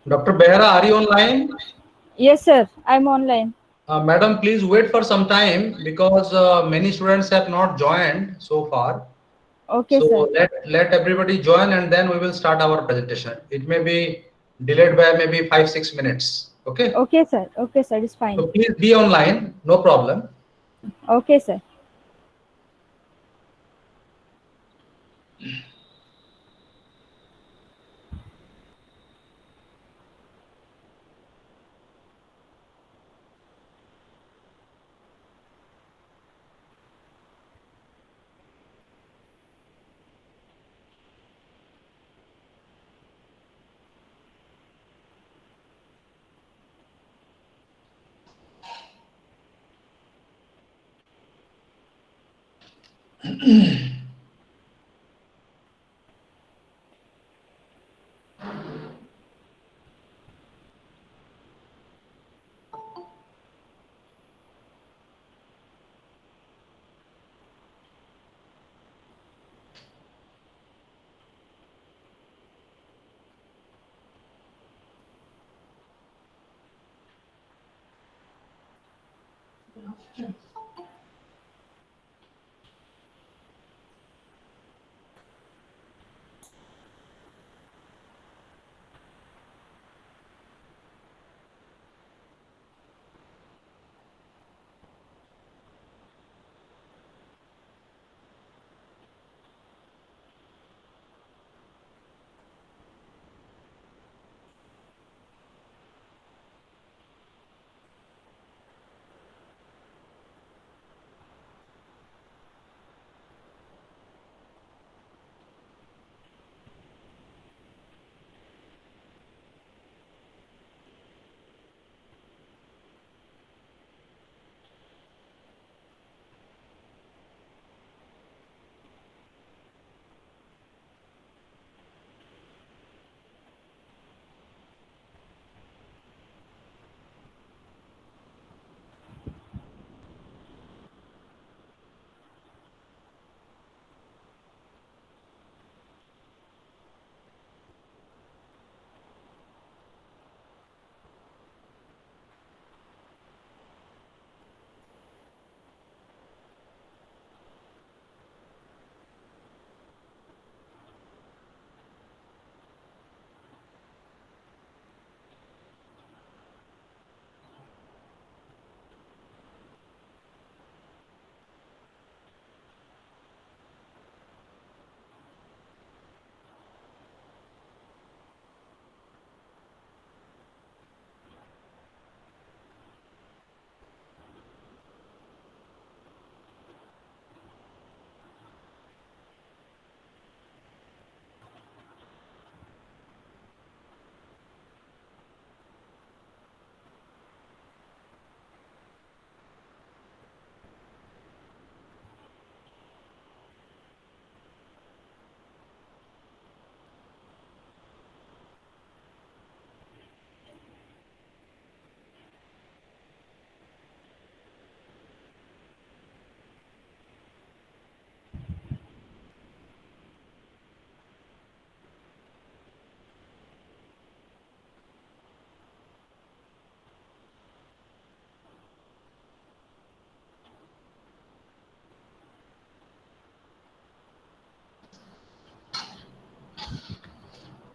Dr. Behra, are you online? Yes, sir. I'm online. Madam, please wait for some time because many students have not joined so far. Okay, So sir. let everybody join and then we will start our presentation. It may be delayed by maybe 5-6 minutes. Okay. Okay, sir. Okay, sir. It's fine. So please be online. No problem. Okay, sir.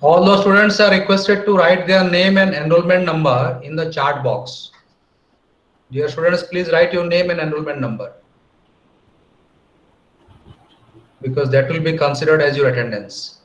All the students are requested to write their name and enrollment number in the chat box. Dear students, please write your name and enrollment number. because that will be considered as your attendance.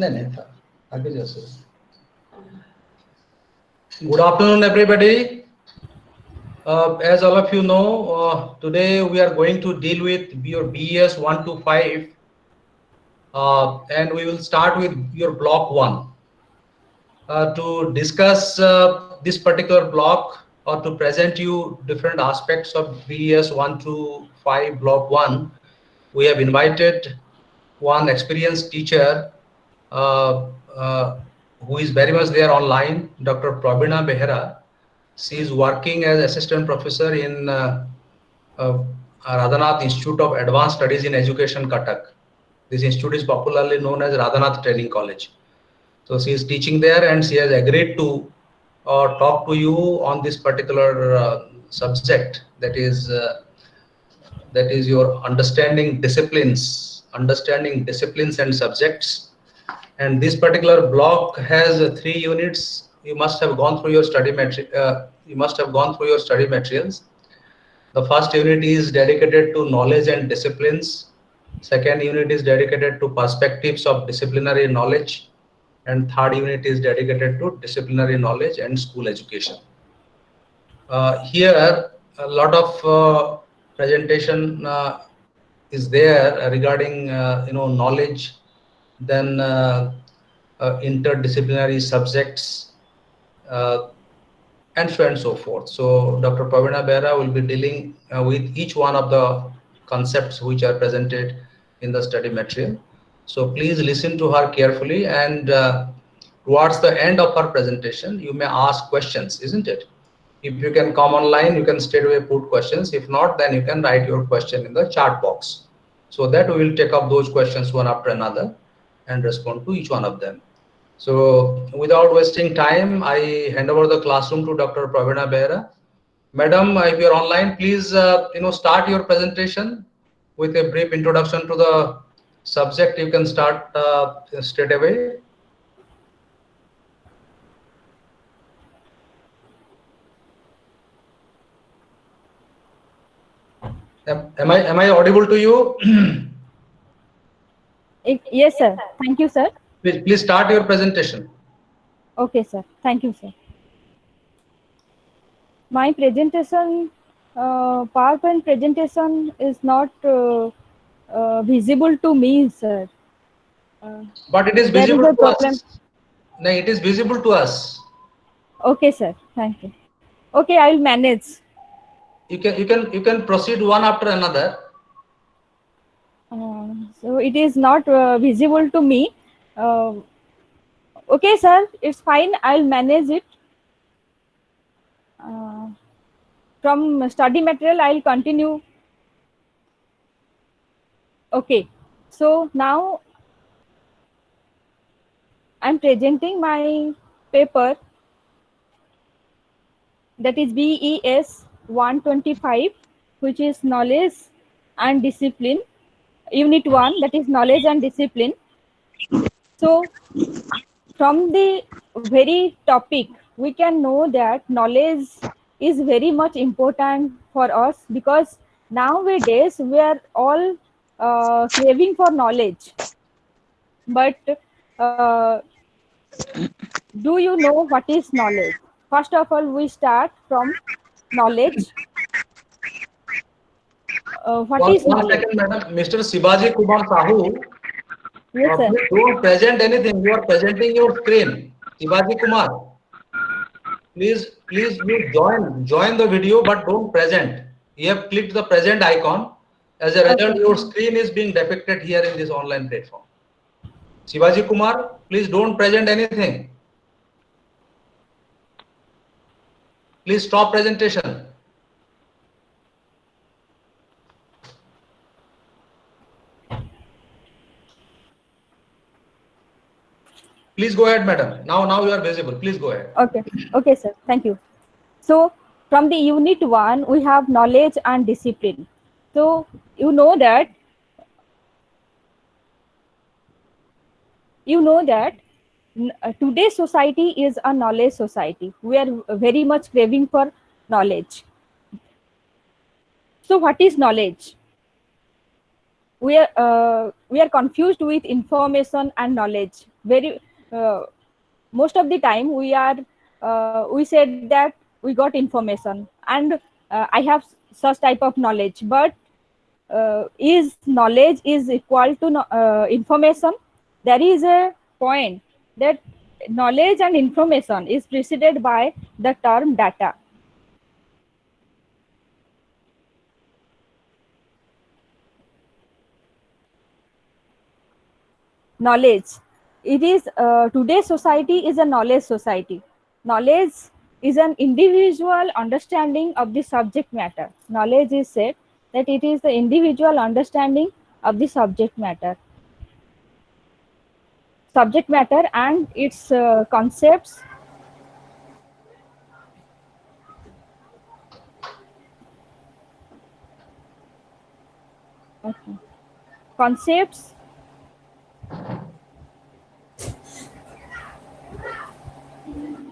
नहीं नहीं था आगे जैसे Good afternoon, everybody. As all of you know, today we are going to deal with your BES-125, and we will start with your block 1. To discuss this particular block or to present you different aspects of BES-125 block 1, we have invited one experienced teacher uh, uh, who is very much there online, Dr. Prabina Behera. She is working as assistant professor in uh, Radhanath Institute of Advanced Studies in Education, Cuttack. This institute is popularly known as Radhanath Training College. So she is teaching there, and she has agreed to talk to you on this particular subject, that is your understanding disciplines and subjects. And this particular block has 3 units. You must have gone through your study materials. The first unit is dedicated to knowledge and disciplines. Second unit is dedicated to perspectives of disciplinary knowledge. And third unit is dedicated to disciplinary knowledge and school education. Here, a lot of presentation is there regarding knowledge, then interdisciplinary subjects, uh, and so on and so forth. So Dr. Pravina Behra will be dealing with each one of the concepts which are presented in the study material. So please listen to her carefully, and towards the end of her presentation, you may ask questions, isn't it? If you can come online, you can straight away put questions. If not, then you can write your question in the chat box, so that we will take up those questions one after another and respond to each one of them. So without wasting time, I hand over the classroom to Dr. Pravina Behra. Madam, if you're online, please start your presentation with a brief introduction to the subject. You can start straight away. Am I audible to you? Yes, sir. Thank you, sir. Please start your presentation. Okay, sir. Thank you, sir. My presentation, PowerPoint presentation is not visible to me, sir. But it is There is visible a to problem. us. No, it is visible to us. Okay, sir. Thank you. Okay, I will manage. You can proceed one after another. So it is not visible to me. Uh, okay, sir. It's fine. I'll manage it. Uh, from study material, I'll continue. Okay. So now I'm presenting my paper, that is BES 125, which is knowledge and discipline. Unit 1, that is knowledge and discipline. So from the very topic, we can know that knowledge is very much important for us, because nowadays we are all craving for knowledge. But uh, do you know what is knowledge? First of all, we start from knowledge. What is One knowledge? second, madam. Mr. Sibaji Kumar Sahu, Yes, sir. please don't present anything. You are presenting your screen. Sibaji Kumar, please you join the video, but don't present. You have clicked the present icon. As a result, Okay. your screen is being depicted here in this online platform. Sibaji Kumar, please don't present anything. Please stop presentation. Please go ahead, madam. Now you are visible. Please go ahead. Okay. Okay, sir. Thank you. So from the unit 1, we have knowledge and discipline. So you know that today's society is a knowledge society. We are very much craving for knowledge. So what is knowledge? We are confused with information and knowledge. Very most of the time we said that we got information, and I have such type of knowledge. But is knowledge is equal to information? There is a point that knowledge and information is preceded by the term data. Knowledge, it is today's society is a knowledge society. Knowledge is an individual understanding of the subject matter. Knowledge is said that it is the individual understanding of the subject matter and its concepts. Okay. Concepts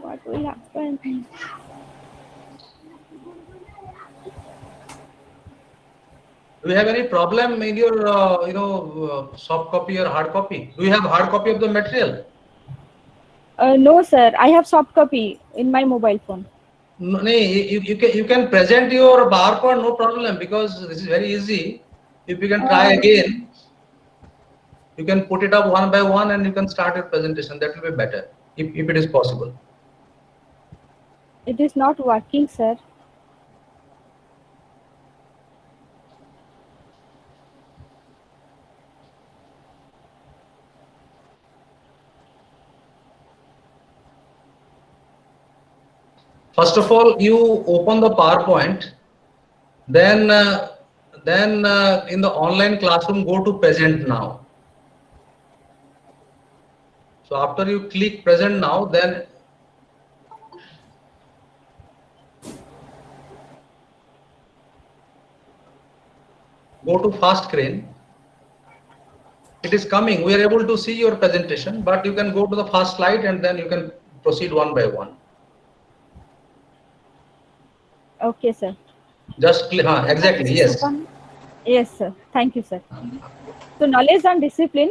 what will happen. Do you have any problem in your soft copy or hard copy? Do you have hard copy of the material? No, sir, I have soft copy in my mobile phone. No, you can present your PowerPoint, no problem, because this is very easy. If you can try again. you can put it up one by one and you can start your presentation. That will be better if it is possible. It is not working, sir. First of all, you open the PowerPoint, then in the online classroom, go to present now. So after you click present now, then go to fast screen. It is coming. We are able to see your presentation, but you can go to the first slide and then you can proceed one by one. Okay, sir. Just exactly, yes. Yes, sir. Thank you, sir. So knowledge and discipline.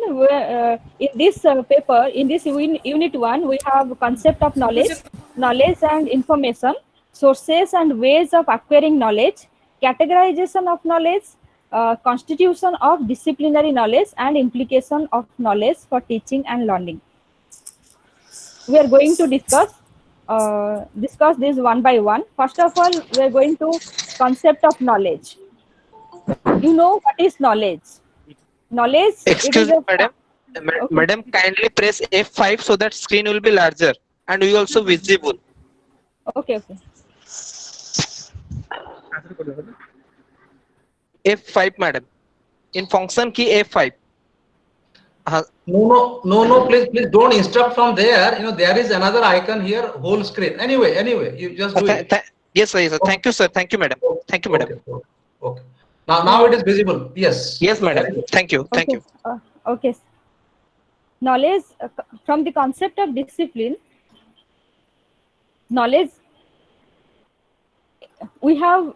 In this paper, in this unit 1, we have concept of knowledge, knowledge and information, sources and ways of acquiring knowledge, categorization of knowledge, constitution of disciplinary knowledge, and implication of knowledge for teaching and learning. We are going to discuss this one by one. First of all, we are going to concept of knowledge. You know what is knowledge? Knowledge, it is Excuse me, a madam. okay. Madam, kindly press F5 so that screen will be larger and we also visible. Okay, okay. F5, madam. In function key F5. No, please don't instruct from there. There is another icon here, whole screen. Anyway, you just do it. Yes, sir. Yes, sir. Thank you, sir. Thank you, madam. Thank you, madam. Okay. Now it is visible. Yes. Yes, madam. Thank you. Thank Okay. you. Okay. Knowledge, from the concept of discipline, knowledge, we have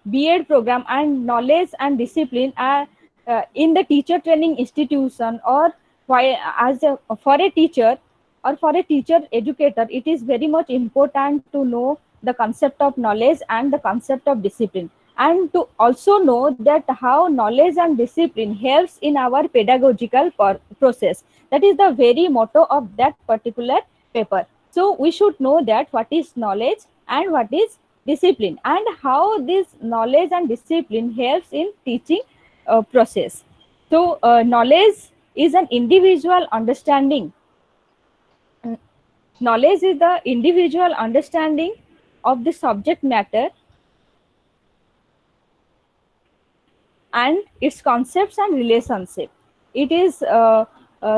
B.Ed program, and knowledge and discipline are in the teacher training institution, or for a teacher or for a teacher educator, it is very much important to know the concept of knowledge and the concept of discipline, and to also know that how knowledge and discipline helps in our pedagogical process. That is the very motto of that particular paper. So we should know that what is knowledge and what is discipline, and how this knowledge and discipline helps in teaching process. So knowledge is an individual understanding. Knowledge is the individual understanding of the subject matter and its concepts and relationship. It is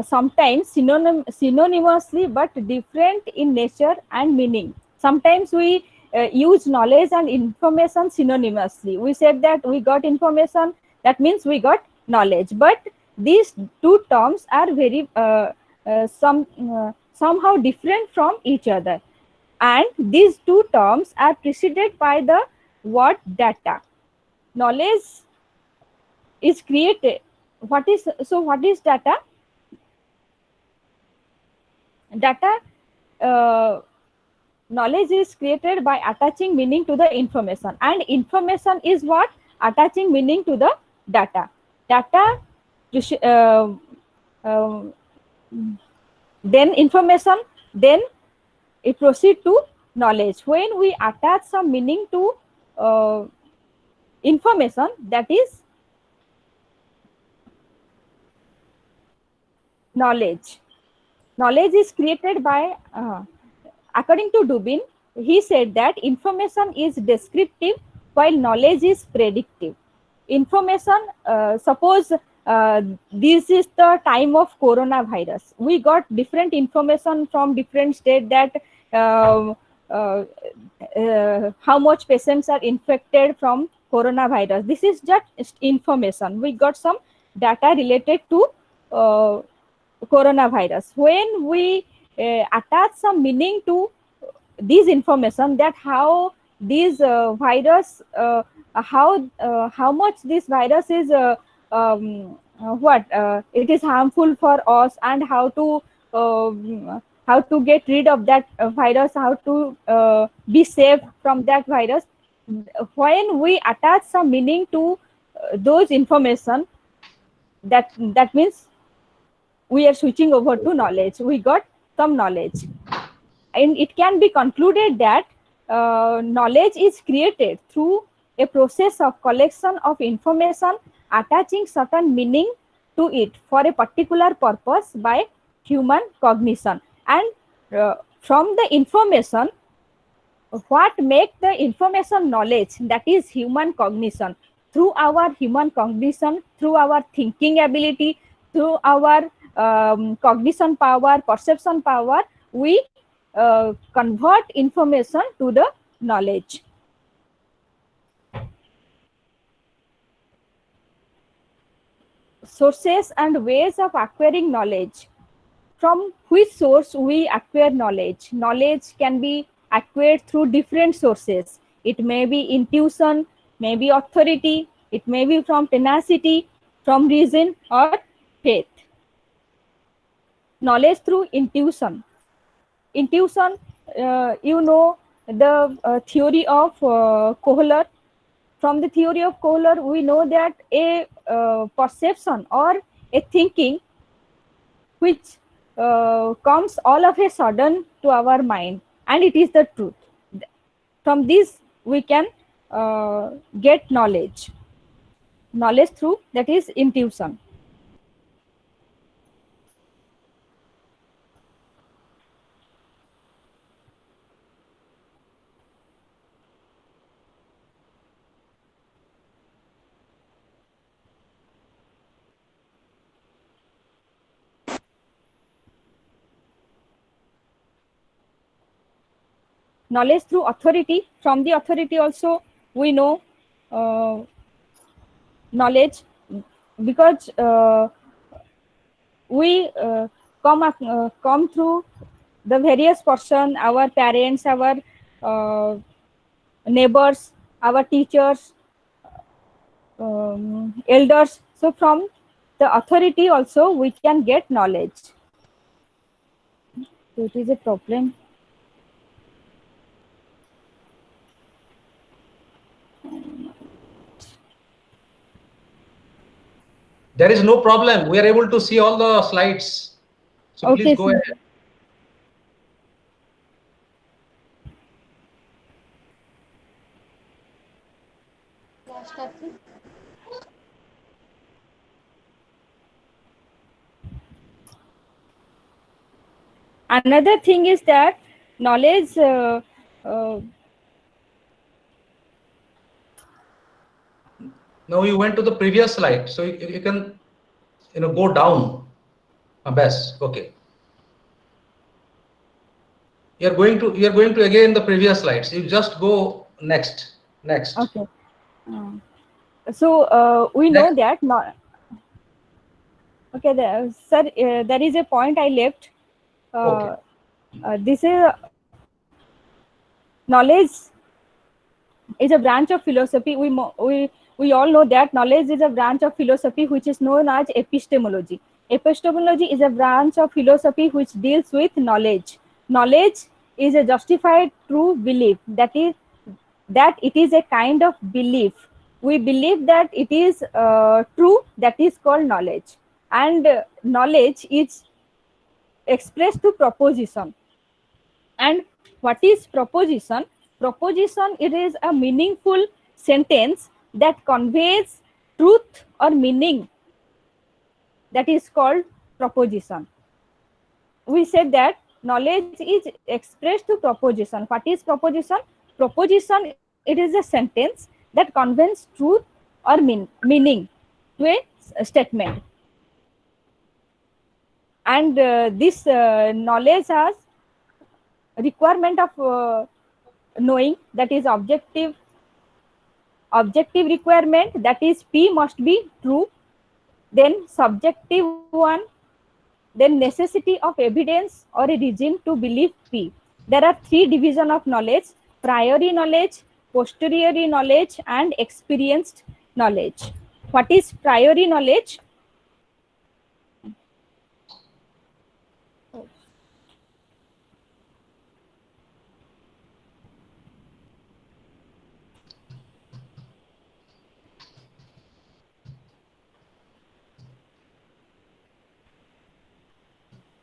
sometimes synonymously but different in nature and meaning. Sometimes we use knowledge and information synonymously. We said that we got information, that means we got knowledge. But these two terms are very somehow different from each other. And these two terms are preceded by the word data. Knowledge is created. What is data? Data, knowledge is created by attaching meaning to the information, and information is what? Attaching meaning to the data. Data, then information, then it proceeds to knowledge. When we attach some meaning to information, that is knowledge. Knowledge is created by, according to Dubin, he said that information is descriptive while knowledge is predictive. Information, suppose this is the time of coronavirus. We got different information from different state that how much patients are infected from coronavirus. This is just information. We got some data related to coronavirus. When we attach some meaning to this information, that how this virus, how much this virus is it is harmful for us, and how to get rid of that virus, how to be safe from that virus. When we attach some meaning to those information, that means we are switching over to knowledge. We got some knowledge. And it can be concluded that knowledge is created through a process of collection of information, attaching certain meaning to it for a particular purpose by human cognition. And from the information, what make the information knowledge, that is human cognition. Through our human cognition, through our thinking ability, through our cognition power, perception power, we convert information to the knowledge. Sources and ways of acquiring knowledge. From which source we acquire knowledge? Knowledge can be acquired through different sources. It may be intuition, maybe authority, it may be from tenacity, from reason or faith. Knowledge through intuition. Intuition, you know the theory of Kohler. From the theory of Kohler, we know that a perception or a thinking which comes all of a sudden to our mind, and it is the truth. From this we can get knowledge. Knowledge through, that is intuition. Knowledge through authority. From the authority also we know uh, knowledge, because we come through the various person, our parents, our neighbors, our teachers, elders. So from the authority also we can get knowledge. So it is a problem. There is no problem. We are able to see all the slides. So please Okay, go sir. ahead. Another thing is that knowledge uh, Now you went to the previous slide. So you can go down. Best. Okay. You're going to again the previous slides. You just go next. Next. okay. So we know Next. that okay, sir, there is a point I left. Okay. This is knowledge is a branch of philosophy. We all know that knowledge is a branch of philosophy which is known as epistemology. Epistemology is a branch of philosophy which deals with knowledge. Knowledge is a justified true belief, that it is a kind of belief. We believe that it is true, that is called knowledge. And knowledge is expressed through proposition. And what is proposition? Proposition, it is a meaningful sentence that conveys truth or meaning, that is called proposition. We said that knowledge is expressed through proposition. What is proposition? Proposition, it is a sentence that conveys truth or meaning to a statement. And this knowledge has requirement of knowing, that is objective requirement, that is P must be true, then subjective one, then necessity of evidence or a reason to believe P. There are three divisions of knowledge: priori knowledge, posteriori knowledge, and experienced knowledge. What is priori knowledge?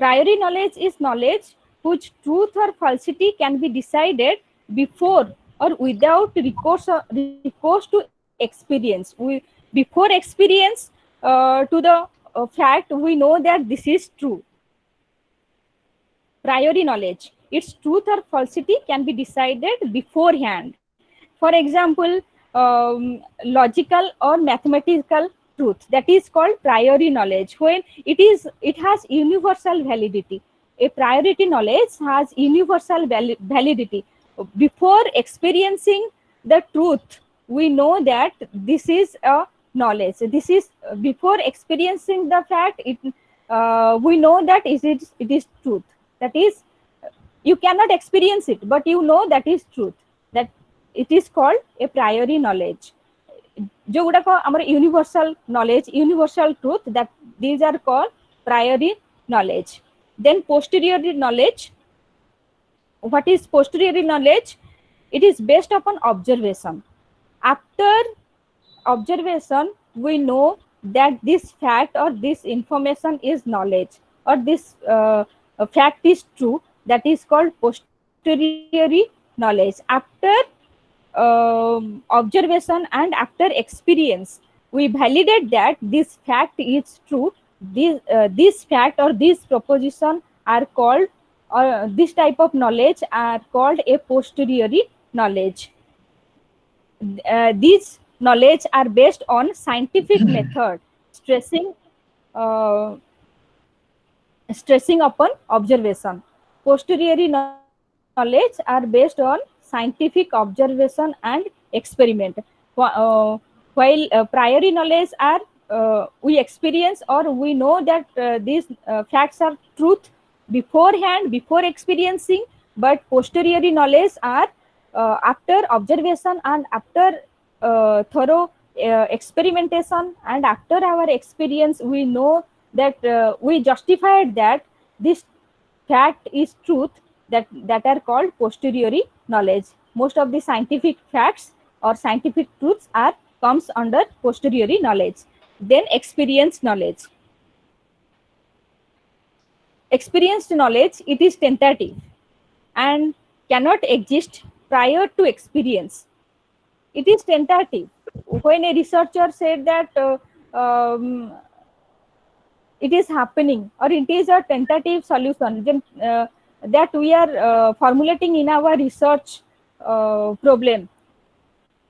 Priori knowledge is knowledge whose truth or falsity can be decided before or without recourse to experience. Before experience to the fact, we know that this is true. Priori knowledge, its truth or falsity can be decided beforehand. For example, logical or mathematical truth, that is called priori knowledge. When it has universal validity. A priority knowledge has universal validity. Before experiencing the truth, we know that this is a knowledge. This is before experiencing the fact. We know that it is truth. That is, you cannot experience it, but you know that is truth. That it is called a priori knowledge. जो गुड़ाक आमर universal knowledge, universal truth, that these are called priori knowledge. Then posteriori knowledge. What is posteriori knowledge? It is based upon observation. After observation, we know that this fact or this information is knowledge, or this fact is true. That is called posteriori knowledge. After observation and after experience, we validate that this fact is true. This fact or this proposition are called, or this type of knowledge are called a posteriori knowledge. These knowledge are based on scientific method, stressing upon observation. Posteriori knowledge are based on scientific observation and experiment. While priori knowledge are we experience or we know that these facts are truth beforehand, before experiencing, but posteriori knowledge are after observation and after thorough experimentation and after our experience, we know that we justified that this fact is truth, that are called posteriori knowledge. Most of the scientific facts or scientific truths are comes under posteriori knowledge. Then experience knowledge. Experienced knowledge, it is tentative and cannot exist prior to experience. It is tentative. When a researcher said that it is happening, or it is a tentative solution, then that we are formulating in our research problem.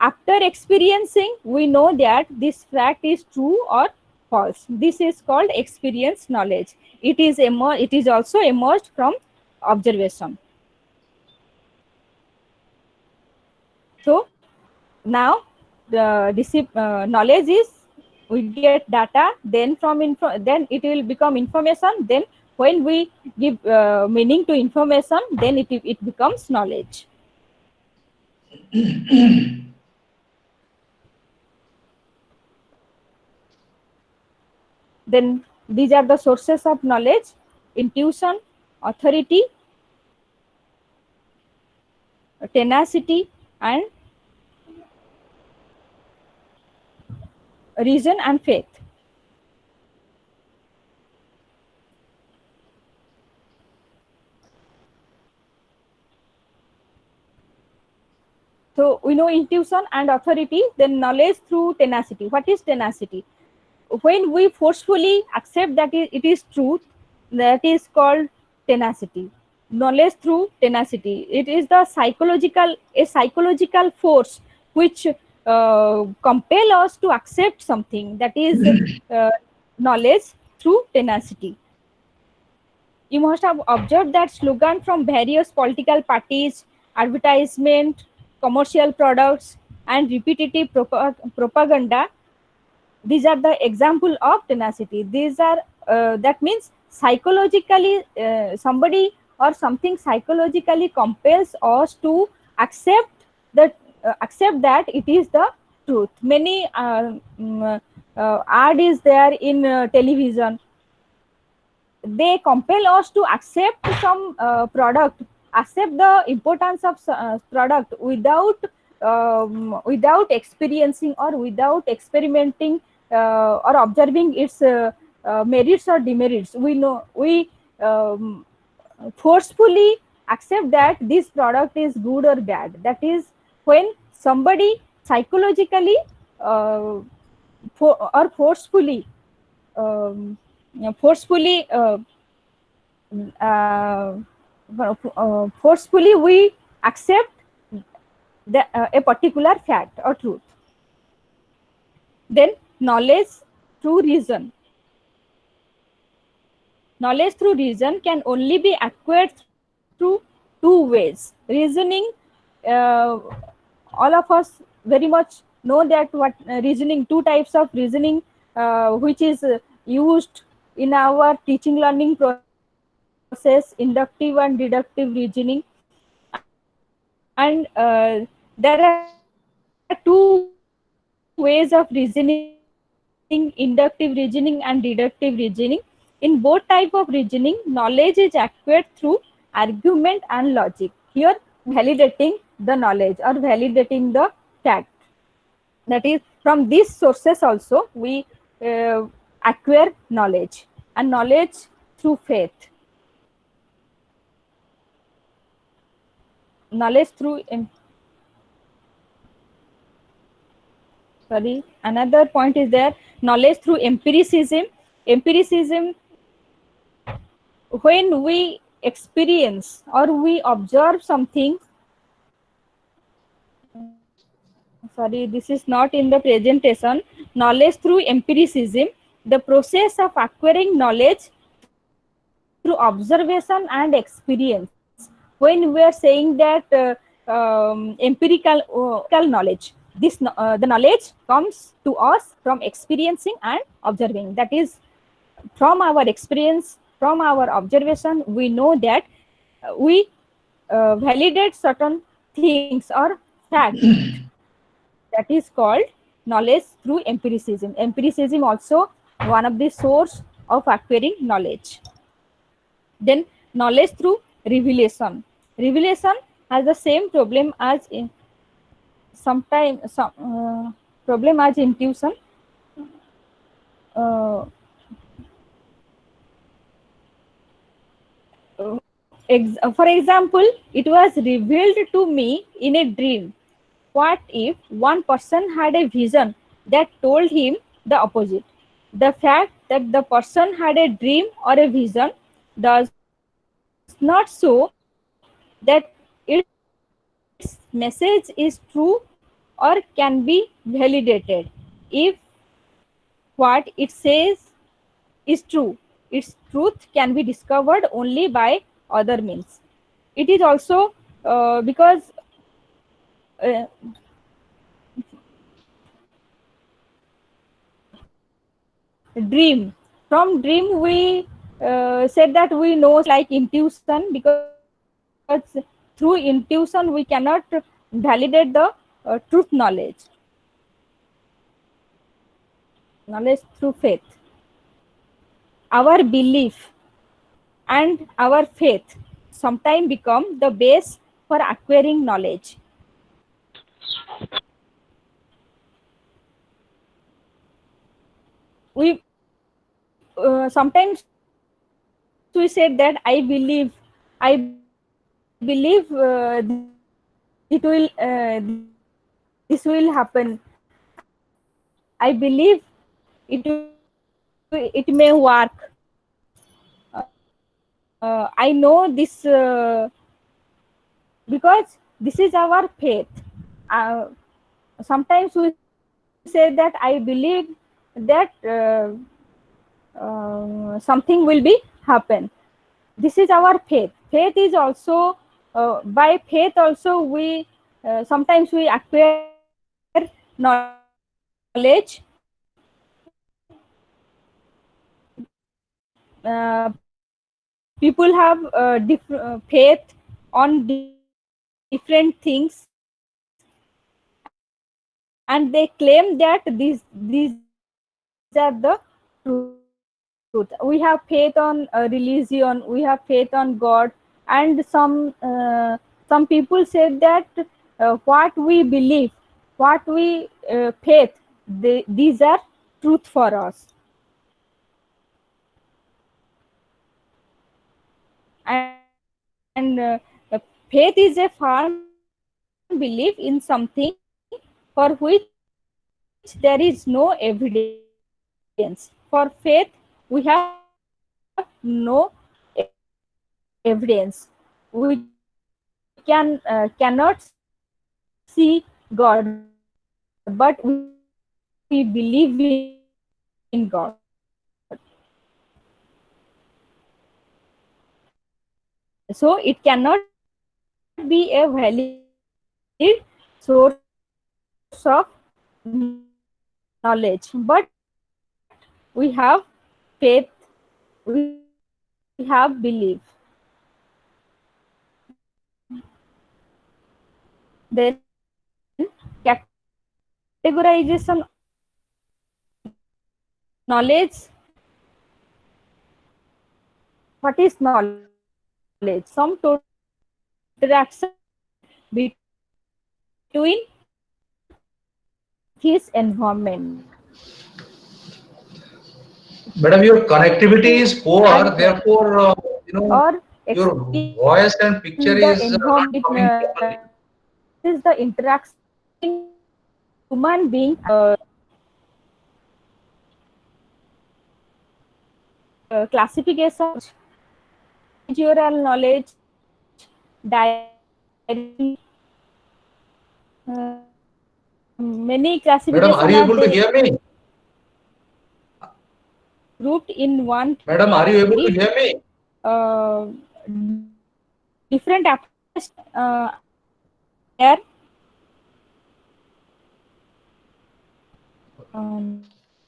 After experiencing, we know that this fact is true or false. This is called experience knowledge. It is also emerged from observation. So now the knowledge is, we get data, then then it will become information. Then when we give meaning to information, then it becomes knowledge. Then these are the sources of knowledge: intuition, authority, tenacity, and reason and faith. So we know intuition and authority, then knowledge through tenacity. What is tenacity? When we forcefully accept that it is truth, that is called tenacity. Knowledge through tenacity. It is a psychological force which compel us to accept something. That is knowledge through tenacity. You must have observed that slogan from various political parties, advertisement, commercial products, and repetitive propaganda. These are the example of tenacity. These are that means psychologically somebody or something psychologically compels us to accept that it is the truth. Many ad is there in television. They compel us to accept some product, accept the importance of product without experiencing or without experimenting or observing its merits or demerits. We know we um, forcefully accept that this product is good or bad. That is when somebody psychologically or um, forcefully uh, forcefully we accept a particular fact or truth. Then knowledge through reason. Knowledge through reason can only be acquired through two ways. Reasoning, uh, all of us very much know that what reasoning, two types of reasoning which is used in our teaching learning process, inductive and deductive reasoning. And there are two ways of reasoning, inductive reasoning and deductive reasoning. In both type of reasoning, knowledge is acquired through argument and logic. Here validating the knowledge or validating the fact. That is, from these sources also we acquire knowledge, and knowledge through faith. Knowledge through another point is there, knowledge through empiricism. When we experience or we observe something, sorry, this is not in the presentation. Knowledge through empiricism, the process of acquiring knowledge through observation and experience. When we are saying that empirical knowledge, this the knowledge comes to us from experiencing and observing. That is, from our experience, from our observation, we know that we validate certain things or fact. That is called knowledge through empiricism. Empiricism also one of the source of acquiring knowledge. Then knowledge through revelation. Revelation has the same problem as sometimes some problem as intuition. Uh, for example, it was revealed to me in a dream. What if one person had a vision that told him the opposite? The fact that the person had a dream or a vision does not show that its message is true or can be validated. If what it says is true, its truth can be discovered only by other means. It is also because uh, dream, from dream we said that we know like intuition, because through intuition we cannot validate the truth knowledge. Knowledge through faith. Our belief and our faith sometimes become the base for acquiring knowledge. We sometimes we said that I believe this will happen. I believe it may work. I know this because this is our faith. Sometimes we say that I believe that something will be happen. This is our faith. Faith is also by faith also we sometimes we acquire knowledge. People have faith on different things, and they claim that these are the truth. We have faith on religion, we have faith on God, and some people said that what we believe, what we faith, these are truth for us. and faith is a firm belief in something for which there is no evidence. For faith, we have no evidence. We cannot see God, but we believe in God. So it cannot be a valid source of knowledge, but we have faith, we have belief. Then categorization of knowledge. What is knowledge? Some total interaction between his environment. Madam, your connectivity is poor, Environment therefore, or your explain voice and the picture is environment. not coming properly. This is the interaction human being classification procedural knowledge, direct many Madam, are classification you are able to there hear me? grouped in one Madam, are you able to category. hear me? Different approaches are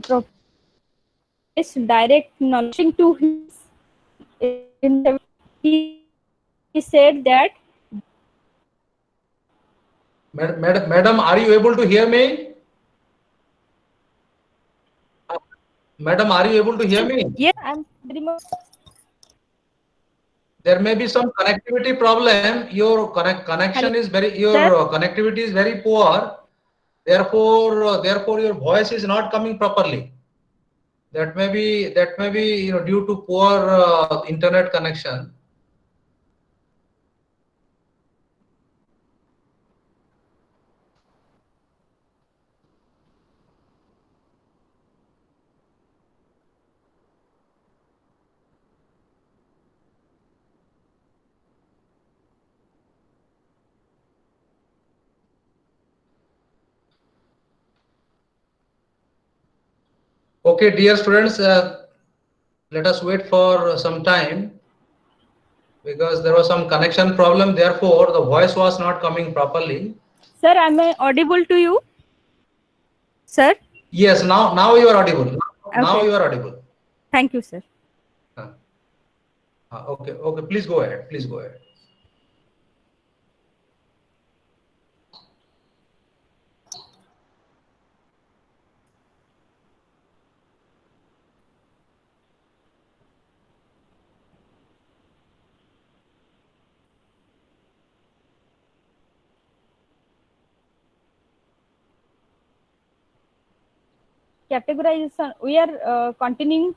propose direct knowledge to his in the he said that Madam, are you able to hear me? Madam, are you able to hear me? yes, I'm very much. There may be some connectivity problem. Your connection is very, Hello, your sir. connectivity is very poor. Therefore, your voice is not coming properly. That may be due to poor internet connection. Okay, dear students, let us wait for some time because there was some connection problem. Therefore, the voice was not coming properly. Sir, am I audible to you? Sir? Yes, now you are audible. Now Okay. you are audible. Thank you, sir. Uh, okay. Please go ahead. Please go ahead. Categorization. We are continuing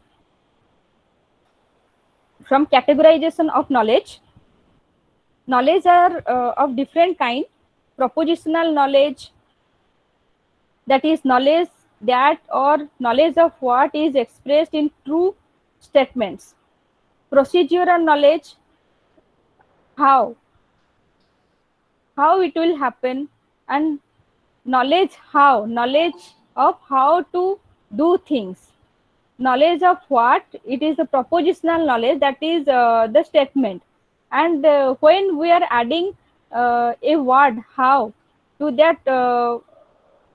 from categorization of knowledge. Knowledge are of different kind. Propositional knowledge, that is knowledge that or knowledge of what is expressed in true statements. Procedural knowledge, how how it will happen, and knowledge of how to do things. Knowledge of what, it is the propositional knowledge, that is the statement. And when we are adding a word how to that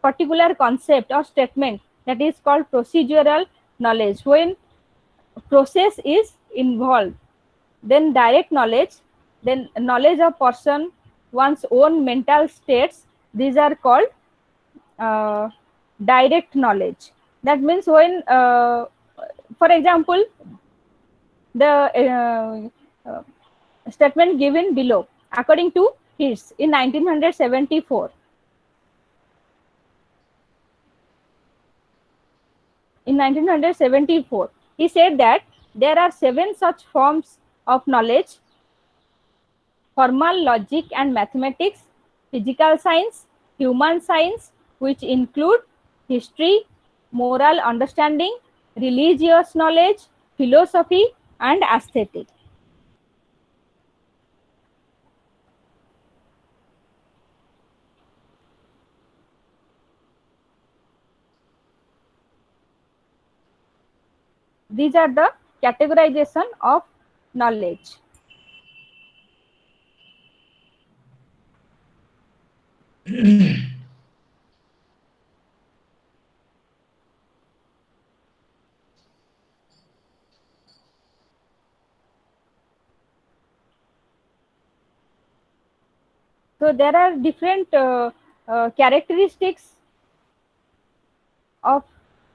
particular concept or statement, that is called procedural knowledge. When process is involved, then direct knowledge, then knowledge of person, one's own mental states, these are called uh, direct knowledge. That means when for example the statement given below, according to his in 1974, in 1974 he said that there are 7 such forms of knowledge. formal logic and mathematics, physical science, human science, which include history, moral understanding, religious knowledge, philosophy, and aesthetic. These are the categorization of knowledge. So there are different characteristics of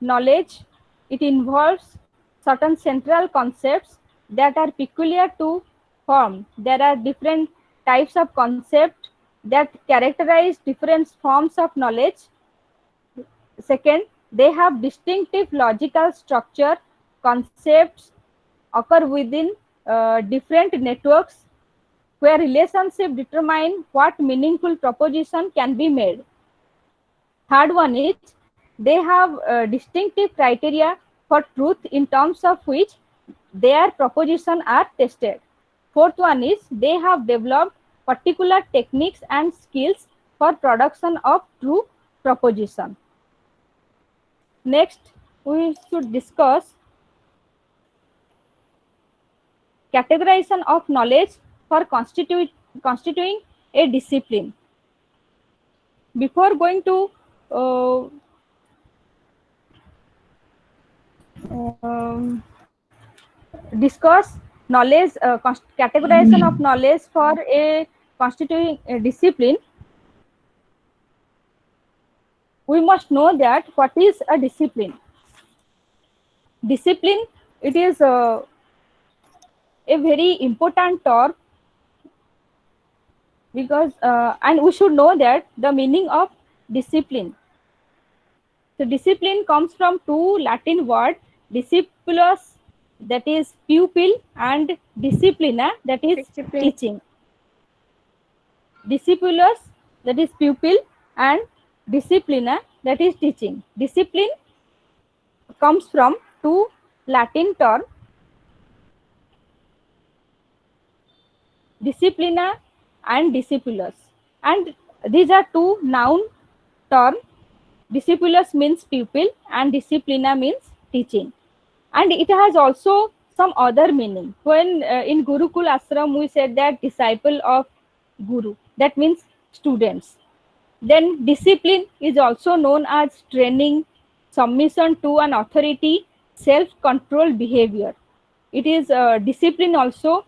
knowledge. It involves certain central concepts that are peculiar to form. There are different types of concepts that characterize different forms of knowledge. Second, they have distinctive logical structure. Concepts occur within different networks where relationships determine what meaningful proposition can be made. Third one is they have distinctive criteria for truth in terms of which their propositions are tested. Fourth one is they have developed particular techniques and skills for production of true proposition. Next, we should discuss categorization of knowledge for constituting a discipline. Before going to um, discuss knowledge, categorization of knowledge for a constituting a discipline, we must know that what is a discipline. Discipline, it is a very important term because and we should know that the meaning of discipline. So discipline comes from two Latin words, discipulus, that is pupil, and disciplina, that is teaching. Discipulus, that is pupil, and disciplina, that is teaching. Discipline comes from two Latin terms, disciplina and discipulus, and these are two noun terms. Discipulus means pupil and disciplina means teaching, and it has also some other meaning. When in Gurukul ashram we said that disciple of guru, that means students. Then discipline is also known as training, submission to an authority, self-controlled behavior. It is discipline also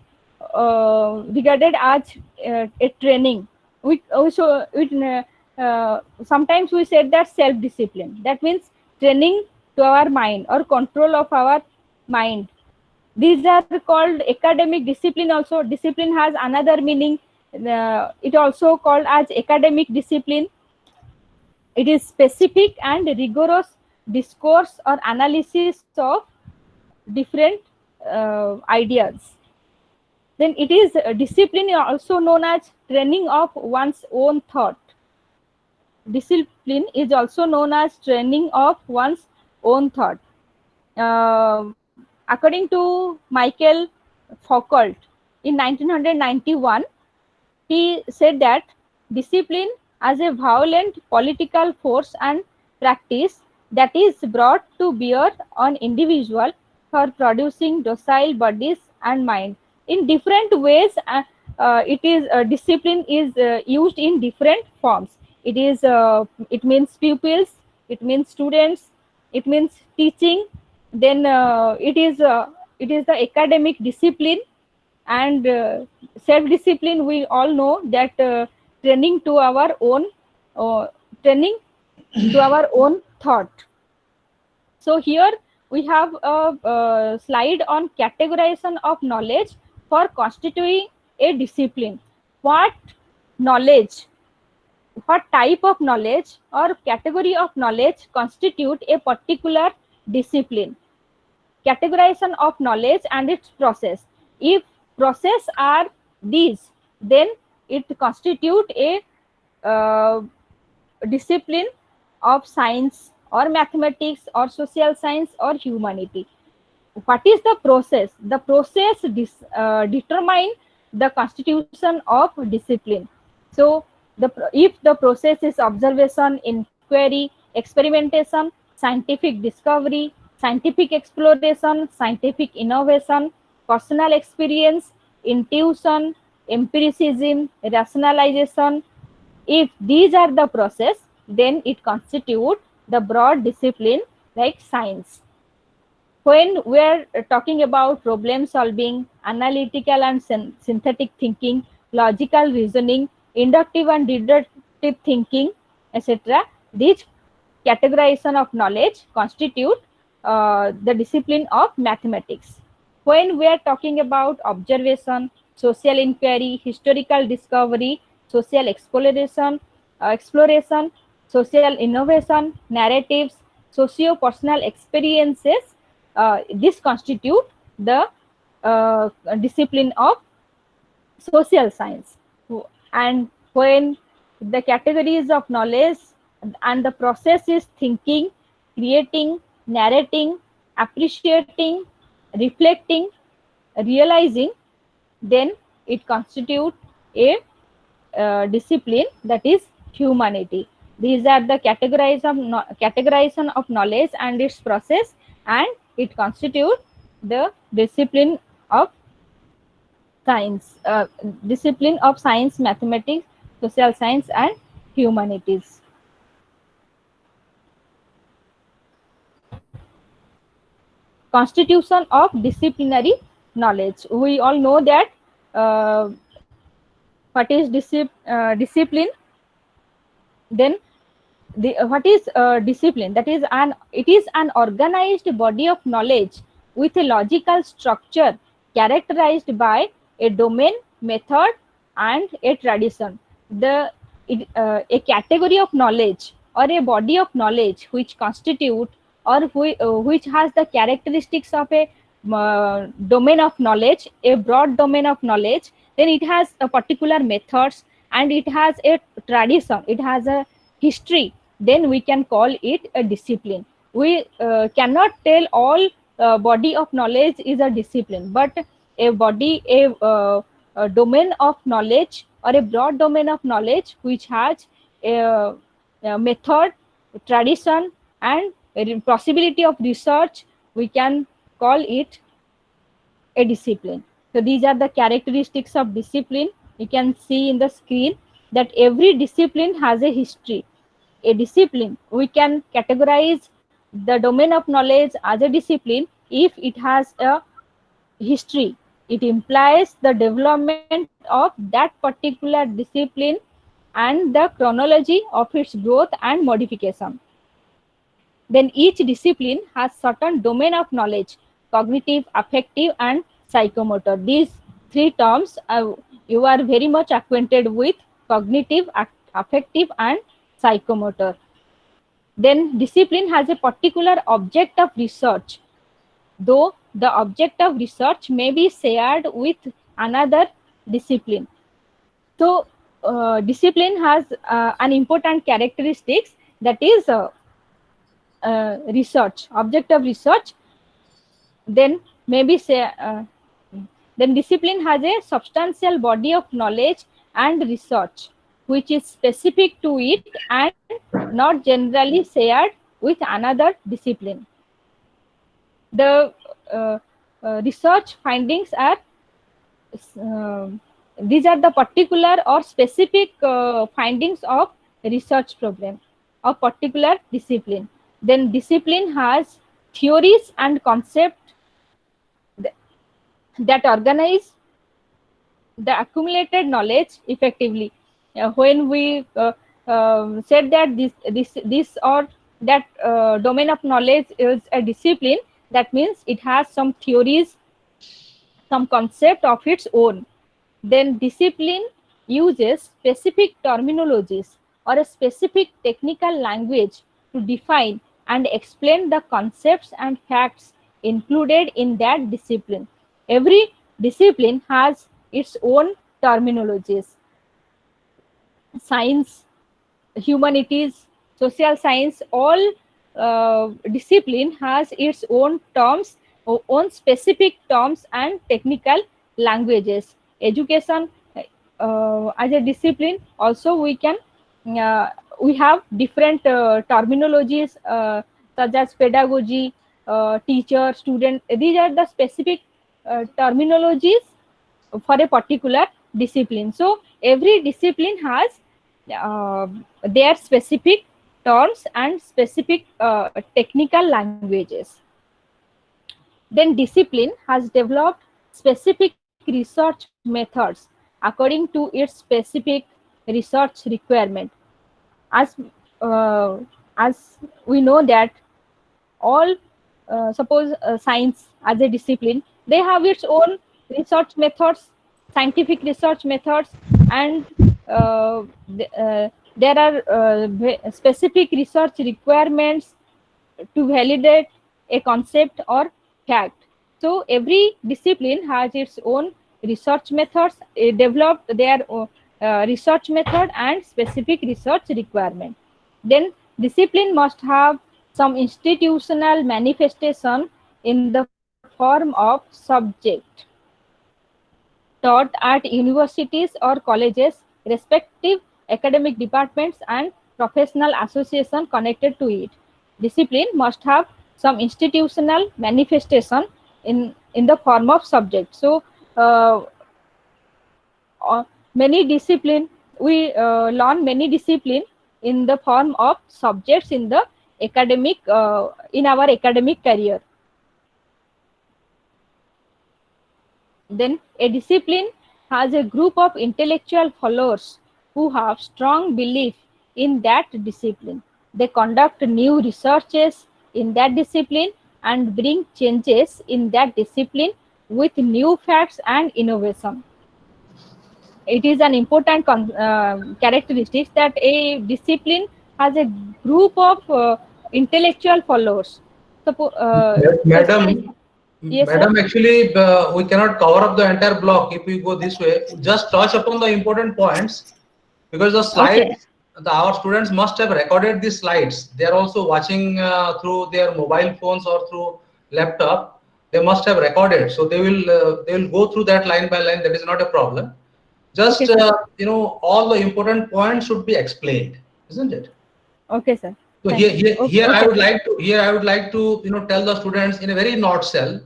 regarded as a training. We also sometimes we said that self-discipline. That means training to our mind or control of our mind. These are called academic discipline. Also, discipline has another meaning. It also called as academic discipline. It is specific and rigorous discourse or analysis of different ideas. Then it is discipline, also known as training of one's own thought. Discipline is also known as training of one's own thought. According to Michael Foucault in 1991, he said that discipline as a violent political force and practice that is brought to bear on individual for producing docile bodies and mind. In different ways, it is discipline is used in different forms. It is it means pupils, it means students, it means teaching. Then it is the academic discipline, and self-discipline. We all know that training to our own training to our own thought. So here we have a slide on categorization of knowledge for constituting a discipline. What knowledge, what type of knowledge or category of knowledge constitute a particular discipline? Categorization of knowledge and its process. If process are these, then it constitute a uh, discipline of science or mathematics or social science or humanity. What is the process? The process determine the constitution of discipline. So if the process is observation, inquiry, experimentation, scientific discovery, scientific exploration, scientific innovation, personal experience, intuition, empiricism, rationalization, if these are the process, then it constitute the broad discipline like science. When we're talking about problem solving, analytical and synthetic thinking, logical reasoning, inductive and deductive thinking, etc., these categorization of knowledge constitute the discipline of mathematics. When we are talking about observation, social inquiry, historical discovery, social exploration, social innovation, narratives, socio-personal experiences, this constitute the discipline of social science. And when the categories of knowledge and the process is thinking, creating, narrating, appreciating, reflecting, realizing, then it constitutes a discipline, that is humanity. These are the categorization of knowledge and its process, and it constitutes the science, discipline of science, mathematics, social science, and humanities. Constitution of disciplinary knowledge. We all know that uh, what is discipline. Then what is discipline? That is it is an organized body of knowledge with a logical structure characterized by a domain, method, and a tradition. A category of knowledge or a body of knowledge which constitute or which has the characteristics of a domain of knowledge, a broad domain of knowledge, then it has a particular methods and it has a tradition, it has a history, then we can call it a discipline. We cannot tell all body of knowledge is a discipline, but a domain of knowledge or a broad domain of knowledge which has a method, tradition, and a possibility of research, we can call it a discipline. So these are the characteristics of discipline. You can see in the screen that every discipline has a history. A discipline, we can categorize the domain of knowledge as a discipline if it has a history. It implies the development of that particular discipline and the chronology of its growth and modification. Then each discipline has certain domain of knowledge: cognitive, affective, and psychomotor. These three terms you are very much acquainted with: cognitive, affective, and psychomotor. Then discipline has a particular object of research, though the object of research may be shared with another discipline. So discipline has an important characteristics, that is research, object of research. Then maybe say then discipline has a substantial body of knowledge and research which is specific to it and not generally shared with another discipline. The research findings are uh, these are the particular or specific findings of research problem of particular discipline. Then discipline has theories and concepts that organize the accumulated knowledge effectively. When we said that this or that domain of knowledge is a discipline, that means it has some theories, some concept of its own. Then discipline uses specific terminologies or a specific technical language to define and explain the concepts and facts included in that discipline. Every discipline has its own terminologies. Science, humanities, social science, all discipline has its own terms, own specific terms and technical languages. Education as a discipline also uh, we have different terminologies such as pedagogy, teacher, student. These are the specific terminologies for a particular discipline. So every discipline has uh, their specific terms and specific technical languages. Then discipline has developed specific research methods according to its specific research requirement. As uh, as we know that all suppose science as a discipline, they have its own research methods, scientific research methods, and there are specific research requirements to validate a concept or fact. So every discipline has its own research methods, developed their research method and specific research requirement. Then discipline must have some institutional manifestation in the form of subject taught at universities or colleges, respective academic departments and professional association connected to it. Discipline must have some institutional manifestation in the form of subject. So uh, many discipline we learn many discipline in the form of subjects in the academic in our academic career. Then a discipline has a group of intellectual followers who have strong belief in that discipline. They conduct new researches in that discipline and bring changes in that discipline with new facts and innovation. It is an important characteristic that a discipline has a group of intellectual followers. Especially, Madam, yes, sir. Madam, actually, we cannot cover up the entire block if we go this way. Just touch upon the important points because the Okay. slides, our students must have recorded these slides. They are also watching through their mobile phones or through laptop. They must have recorded, so they will go through that line by line. That is not a problem. Okay, Just sir. all the important points should be explained, isn't it? Okay, sir. So Thank you. Okay, here I okay, would sir. like to tell the students in a very nutshell.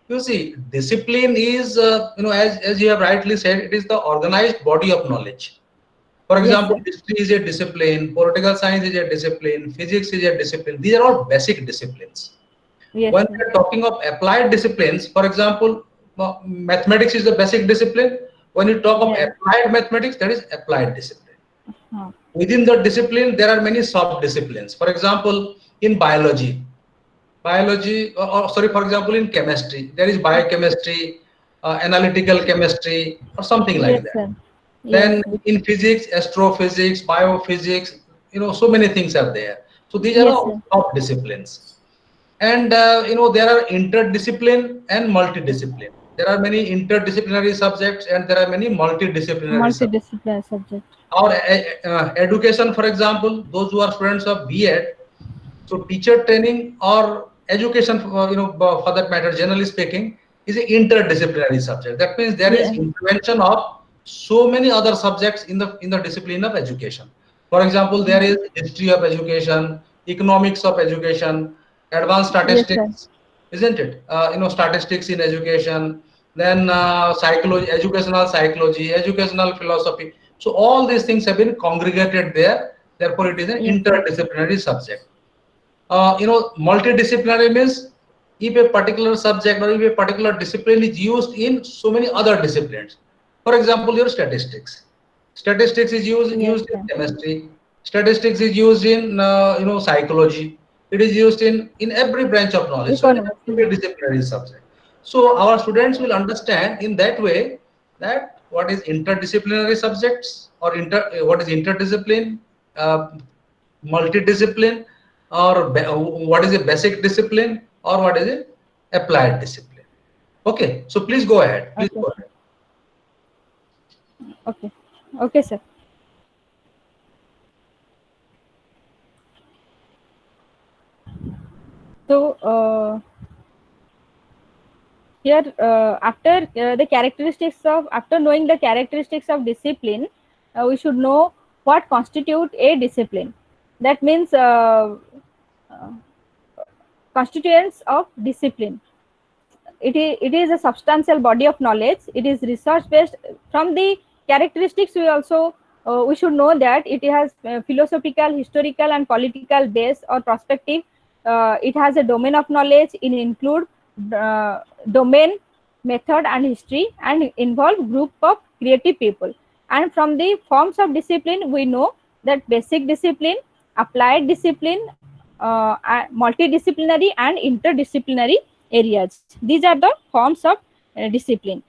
You see, discipline is as you have rightly said, it is the organized body of knowledge. For Yes, example, sir. history is a discipline, political science is a discipline, physics is a discipline. These are all basic disciplines. Yes, When sir. we are talking of applied disciplines, for example, mathematics is the basic discipline. When you talk of Yeah. applied mathematics, that is applied discipline. Huh. Within the discipline, there are many sub-disciplines. For example, in biology, or sorry, for example, in chemistry, there is biochemistry, analytical chemistry, or something like Yes, that. sir. Yes. Then in physics, astrophysics, biophysics, so many things are there. So these are Yes, all sir. top disciplines. And there are interdiscipline and multidiscipline. There are many interdisciplinary subjects and there are many multidisciplinary subjects. Multidisciplinary subject. Our education, for example, those who are students of B.Ed, so teacher training or education, for that matter, generally speaking, is an interdisciplinary subject. That means there is Yeah. intervention of so many other subjects in the discipline of education. For example, there is history of education, economics of education, advanced Yes, sir. statistics, isn't it? Statistics in education, then psychology, educational psychology, educational philosophy. So all these things have been congregated there. Therefore, it is an Yes, sir. interdisciplinary subject. Multidisciplinary means if a particular subject or if a particular discipline is used in so many other disciplines. For example, your statistics. Statistics is Yes, used in sir. chemistry. Statistics is used in psychology. It is used in every branch of knowledge. So it is Economics. a multidisciplinary subject. So our students will understand in that way that what is interdisciplinary subjects or what is interdiscipline, uh, multidiscipline, or what is a basic discipline or what is a applied discipline. Okay, so please go ahead. Please Okay, go sir. ahead. Okay. Okay, sir. So here after the characteristics of after knowing the characteristics of discipline, we should know what constitute a discipline. That means uh, constituents of discipline. It is a substantial body of knowledge. It is research based. From the characteristics, we also we should know that it has philosophical, historical, and political base or perspective. It has a domain of knowledge. It include uh, domain, method, and history, and involve group of creative people. And from the forms of discipline, we know that basic discipline, applied discipline, multidisciplinary, and interdisciplinary areas. These are the forms of discipline.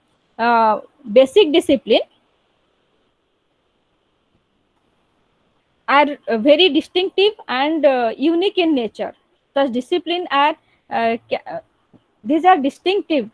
Basic discipline are very distinctive and unique in nature. Thus, discipline are these are distinctive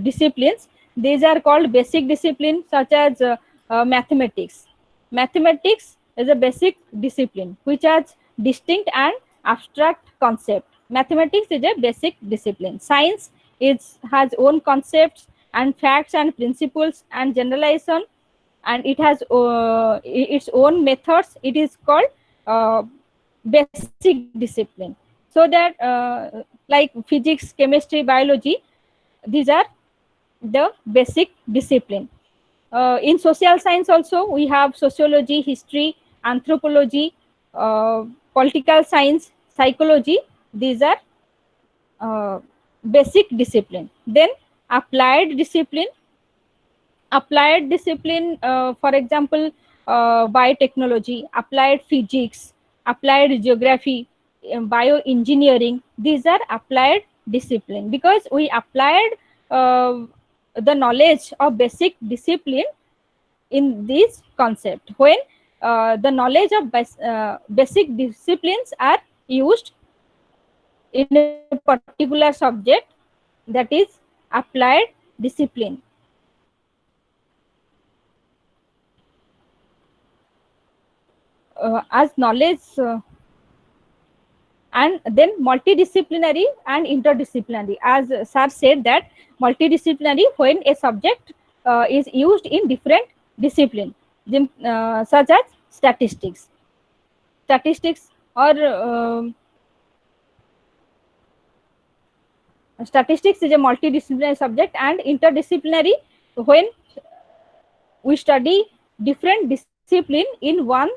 disciplines. These are called basic discipline, such as mathematics. Mathematics is a basic discipline which has distinct and abstract concept. Mathematics is a basic discipline. Science is has own concepts and facts and principles and generalization, and it has its own methods. It is called basic discipline. So that like physics, chemistry, biology, these are the basic discipline. In social science also we have sociology, history, anthropology, uh, political science, psychology. These are uh, basic discipline. Then applied discipline. Applied discipline, for example, biotechnology, applied physics, applied geography, bioengineering. These are applied discipline because we applied uh, the knowledge of basic discipline in this concept. When the knowledge of basic disciplines are used in a particular subject, that is applied discipline. As knowledge and then multidisciplinary and interdisciplinary, as sir said that multidisciplinary when a subject is used in different discipline, such as statistics or statistics is a multidisciplinary subject. And interdisciplinary when we study different discipline in one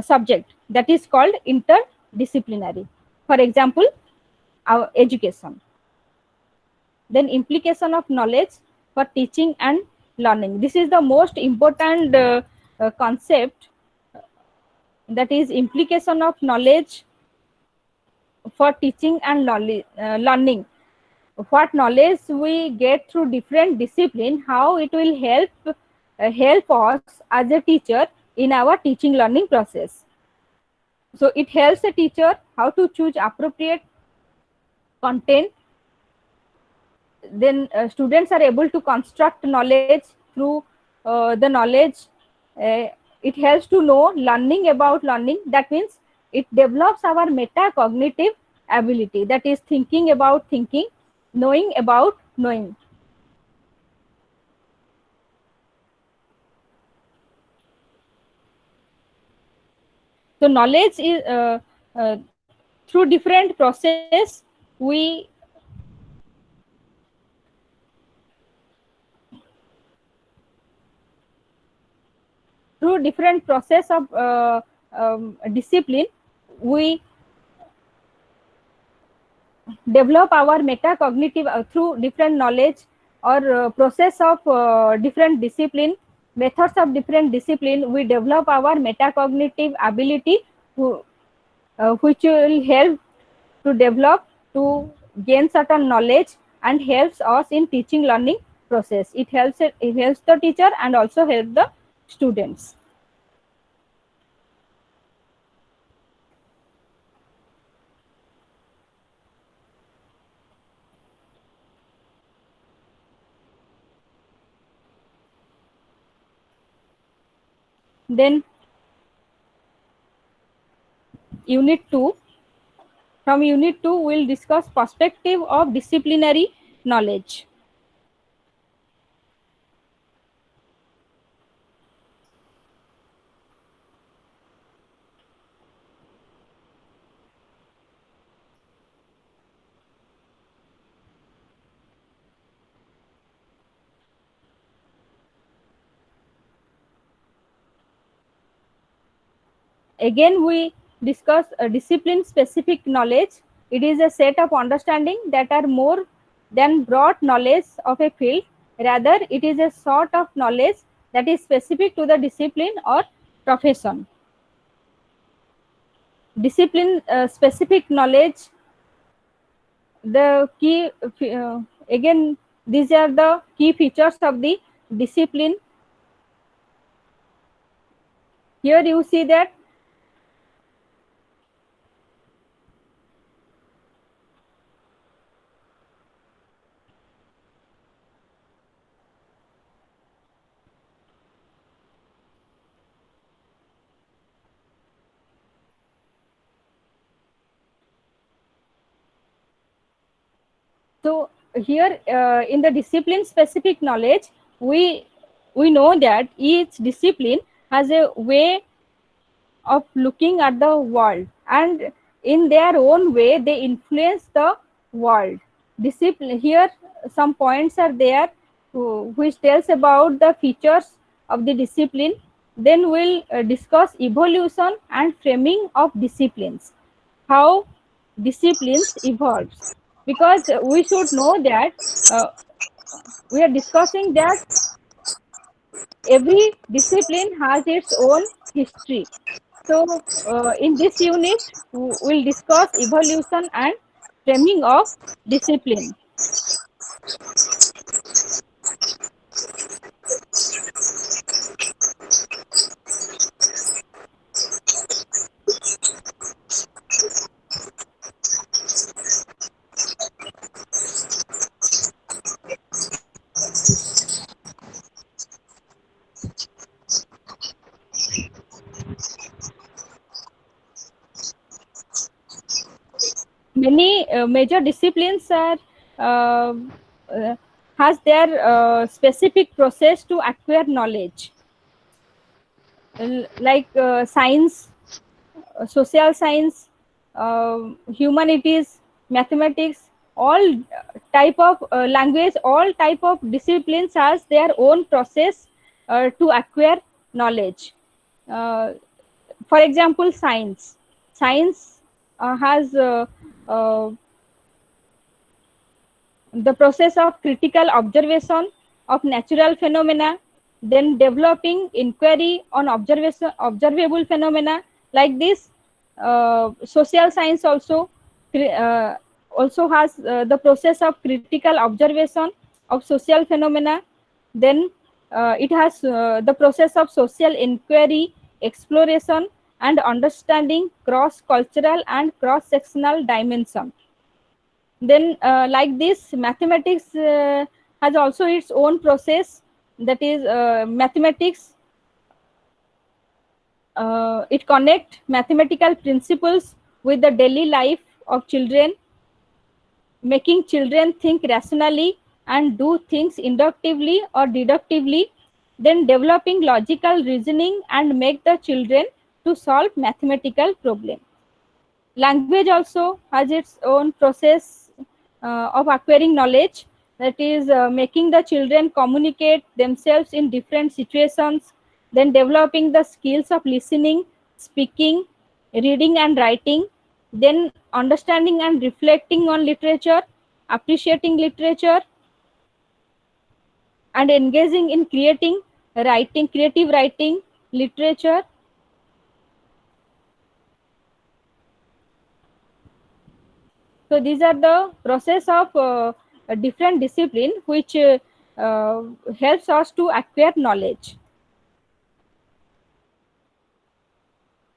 subject, that is called interdisciplinary. For example, our education. Then implication of knowledge for teaching and learning. This is the most important concept, that is implication of knowledge for teaching and learning. What knowledge we get through different discipline, how it will help us as a teacher in our teaching learning process. So it helps a teacher how to choose appropriate content. Then students are able to construct knowledge through the knowledge. uh, it helps to know learning about learning. That means it develops our metacognitive ability, that is thinking about thinking, knowing about knowing. So knowledge is uh, through different process we through different process of discipline, we develop our metacognitive through different knowledge or process of different discipline, methods of different discipline. We develop our metacognitive ability to, which will help to develop to gain certain knowledge and helps us in teaching learning process. It helps the teacher and also help the students. Then Unit 2. From Unit 2, we'll discuss perspective of disciplinary knowledge. Again, we discuss discipline specific knowledge. It is a set of understanding that are more than broad knowledge of a field. Rather, it is a sort of knowledge that is specific to the discipline or profession. Discipline specific knowledge, the key, again, these are the key features of the discipline. Here you see that so here in the discipline specific knowledge, we know that each discipline has a way of looking at the world, and in their own way they influence the world. Discipline, here some points are there which tells about the features of the discipline. Then we'll discuss evolution and framing of disciplines, how disciplines evolves, because we should know that we are discussing that every discipline has its own history. So in this unit, we'll discuss evolution and framing of discipline. Many major disciplines are uh, has their specific process to acquire knowledge, like science, social science, humanities, mathematics, all type of language, all type of disciplines has their own process to acquire knowledge. Uh, for example, science has the process of critical observation of natural phenomena, then developing inquiry on observable phenomena. Like this, social science also has the process of critical observation of social phenomena. Then it has the process of social inquiry, exploration, and understanding cross cultural and cross sectional dimension. Then like this, mathematics has also its own process, that is mathematics, it connect mathematical principles with the daily life of children, making children think rationally and do things inductively or deductively, then developing logical reasoning and make the children to solve mathematical problem. Language also has its own process of acquiring knowledge, that is making the children communicate themselves in different situations, then developing the skills of listening, speaking, reading and writing, then understanding and reflecting on literature, appreciating literature, and engaging in creative writing, literature. So these are the process of a different discipline which uh, helps us to acquire knowledge.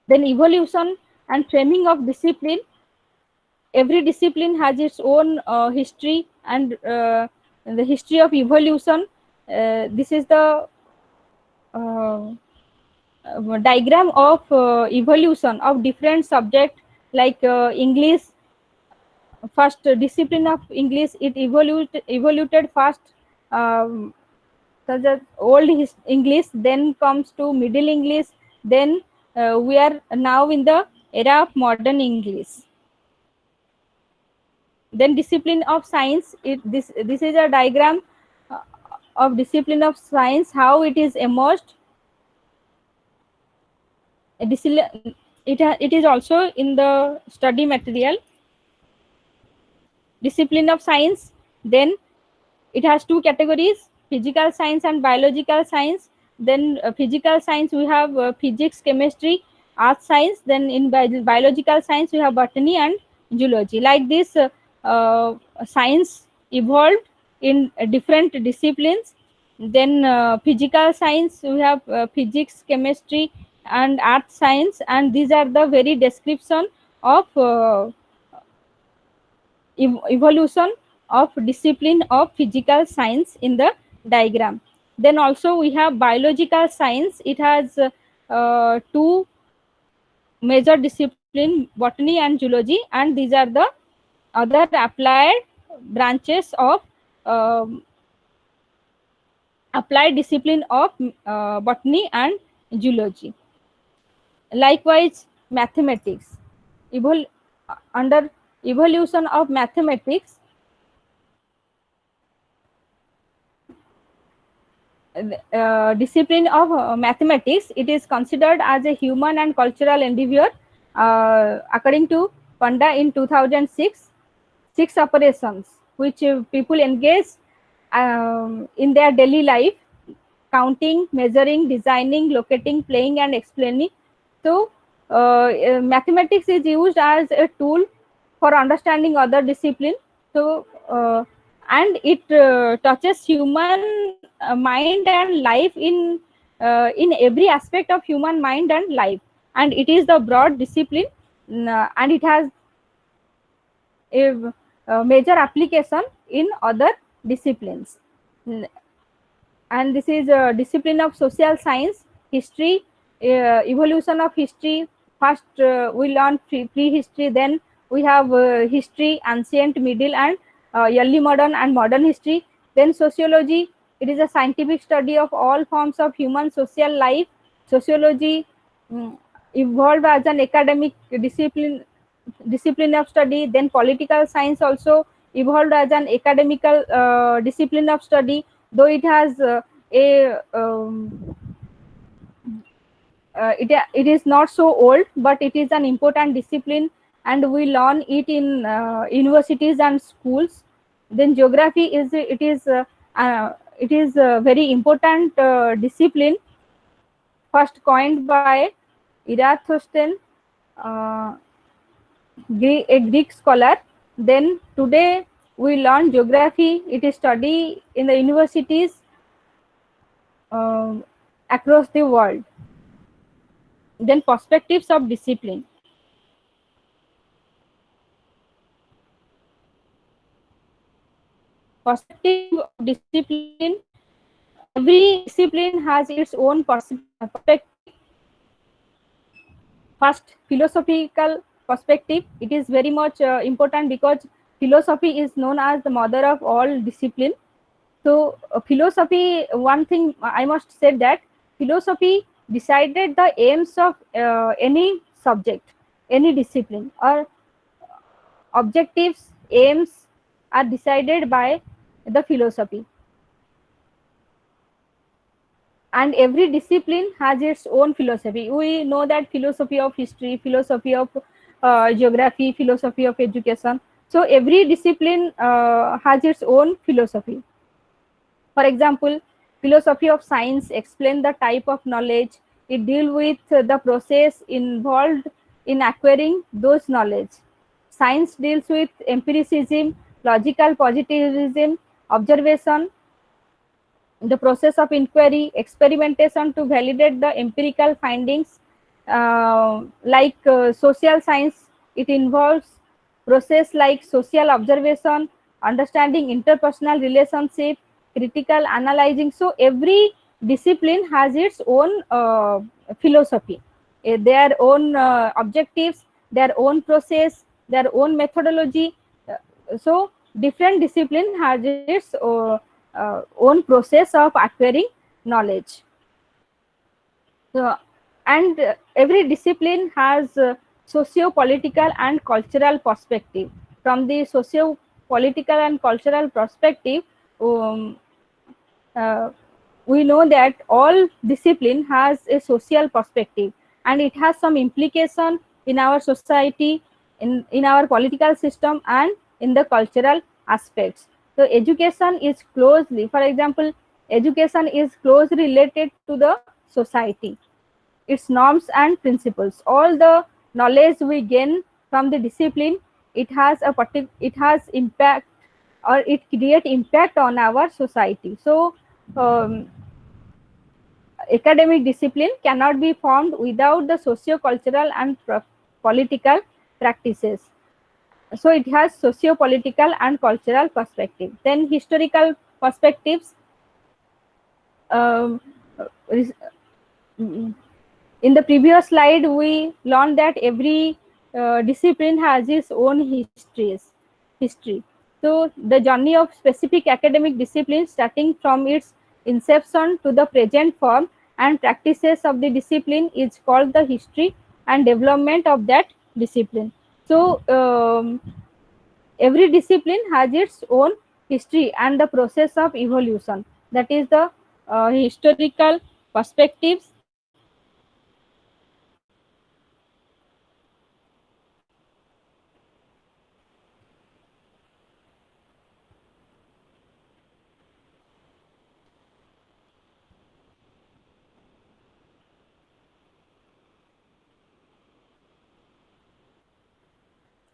Then evolution and framing of discipline. Every discipline has its own history and the history of evolution. This is the uh, diagram of evolution of different subject, like English. First discipline of English, it evoluted first, such as old English, then comes to middle English, then we are now in the era of modern English. Then discipline of science, this is a diagram uh, of discipline of science, how it is emerged. It is also in the study material. Discipline of science, then it has two categories: physical science and biological science. Then physical science, we have physics, chemistry, earth science. Then in biological science, we have botany and zoology. Like this, science evolved in different disciplines. Then physical science, we have physics, chemistry and earth science, and these are the very description of evolution of discipline of physical science in the diagram. Then also we have biological science. It has two major discipline, botany and zoology, and these are the other applied branches of um, applied discipline of botany and zoology. Likewise, mathematics. Under evolution of mathematics, discipline of mathematics, it is considered as a human and cultural endeavor. According to Panda in 2006, six operations which people engage in their daily life: counting, measuring, designing, locating, playing and explaining. So mathematics is used as a tool for understanding other discipline. So and it touches human mind and life in every aspect of human mind and life, and it is the broad discipline, and it has a major application in other disciplines. And this is a discipline of social science, history, evolution of history. First we learn prehistory, then we have history, ancient, middle and early modern and modern history. Then sociology, it is a scientific study of all forms of human social life. Sociology evolved as an academic discipline of study. Then political science also evolved as an academical discipline of study, though it has a it is not so old, but it is an important discipline and we learn it in universities and schools. Then geography is it is a very important discipline, first coined by Eratosthenes, uh, a Greek scholar. Then today we learn geography. It is studied in the universities across the world. Then perspectives of discipline. Perspective of discipline. Every discipline has its own perspective. First, philosophical perspective. It is very much important because philosophy is known as the mother of all discipline. So philosophy, one thing I must say that philosophy decided the aims of any subject, any discipline, or objectives, aims are decided by the philosophy. And every discipline has its own philosophy. We know that philosophy of history, philosophy of geography, philosophy of education. So every discipline has its own philosophy. For example, philosophy of science explains the type of knowledge. It deals with the process involved in acquiring those knowledge. Science deals with empiricism, logical positivism, observation, the process of inquiry, experimentation to validate the empirical findings. Like social science, it involves process like social observation, understanding interpersonal relationship, critical analyzing. So every discipline has its own philosophy, their own objectives, their own process, their own methodology. So different discipline has its own process of acquiring knowledge. So, and every discipline has socio-political and cultural perspective. From the socio-political and cultural perspective, um, uh, we know that all discipline has a social perspective, and it has some implication in our society, in our political system, and in the cultural aspects. So education is closely, for example, education is closely related to the society, its norms and principles. All the knowledge we gain from the discipline, it has impact, or it create impact on our society. So um, academic discipline cannot be formed without the socio-cultural and political practices. So it has socio-political and cultural perspective. Then historical perspectives. Um, is- in the previous slide, we learned that every discipline has its own history. So the journey of specific academic discipline, starting from its inception to the present form and practices of the discipline, is called the history and development of that discipline. So every discipline has its own history and the process of evolution. That is the historical perspectives.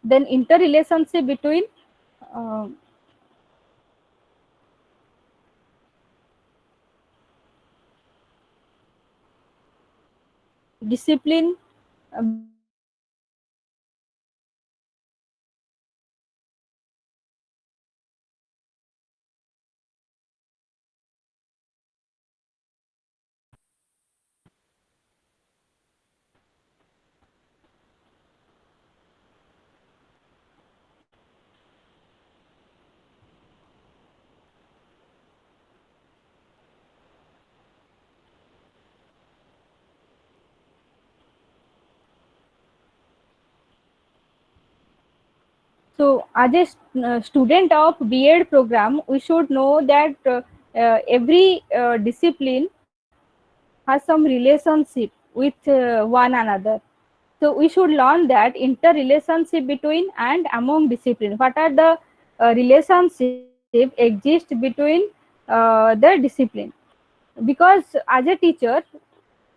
Then interrelationship between uh, discipline between so as a student of B.Ed program, we should know that every discipline has some relationship with one another. So we should learn that interrelationship between and among discipline. What are the relationship exist between the discipline? Because as a teacher,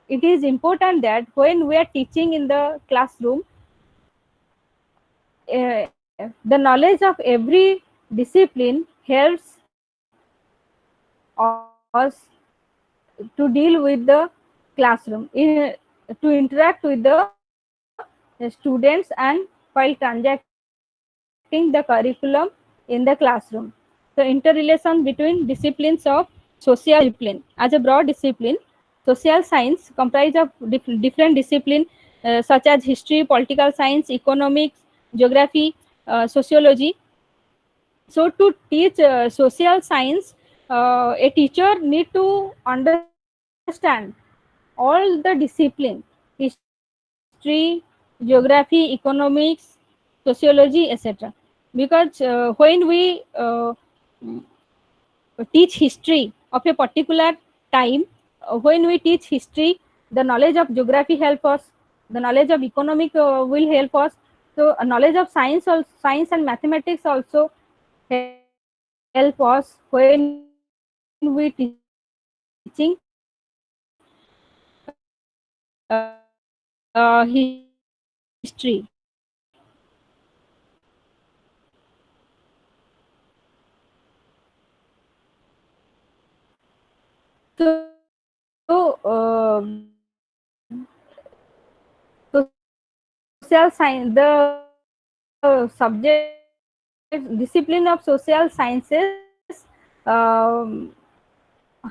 it is important that when we are teaching in the classroom, the knowledge of every discipline helps us to deal with the classroom, to interact with the students, and while transacting the curriculum in the classroom. So interrelation between disciplines of social discipline. As a broad discipline, social science comprise of different discipline such as history, political science, economics, geography, sociology. So to teach social science, a teacher need to understand all the discipline: history, geography, economics, sociology, etc. Because when we teach history of a particular time, when we teach history, the knowledge of geography help us, the knowledge of economic will help us. So knowledge of science and mathematics also help us when we teaching history. So social science, the subject discipline of social sciences um,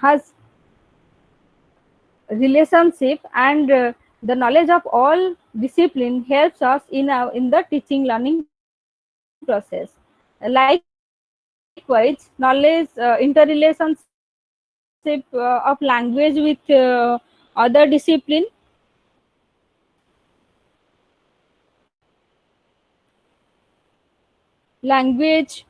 has relationship, and the knowledge of all discipline helps us in the teaching learning process. Likewise, knowledge interrelationship of language with other discipline. Language.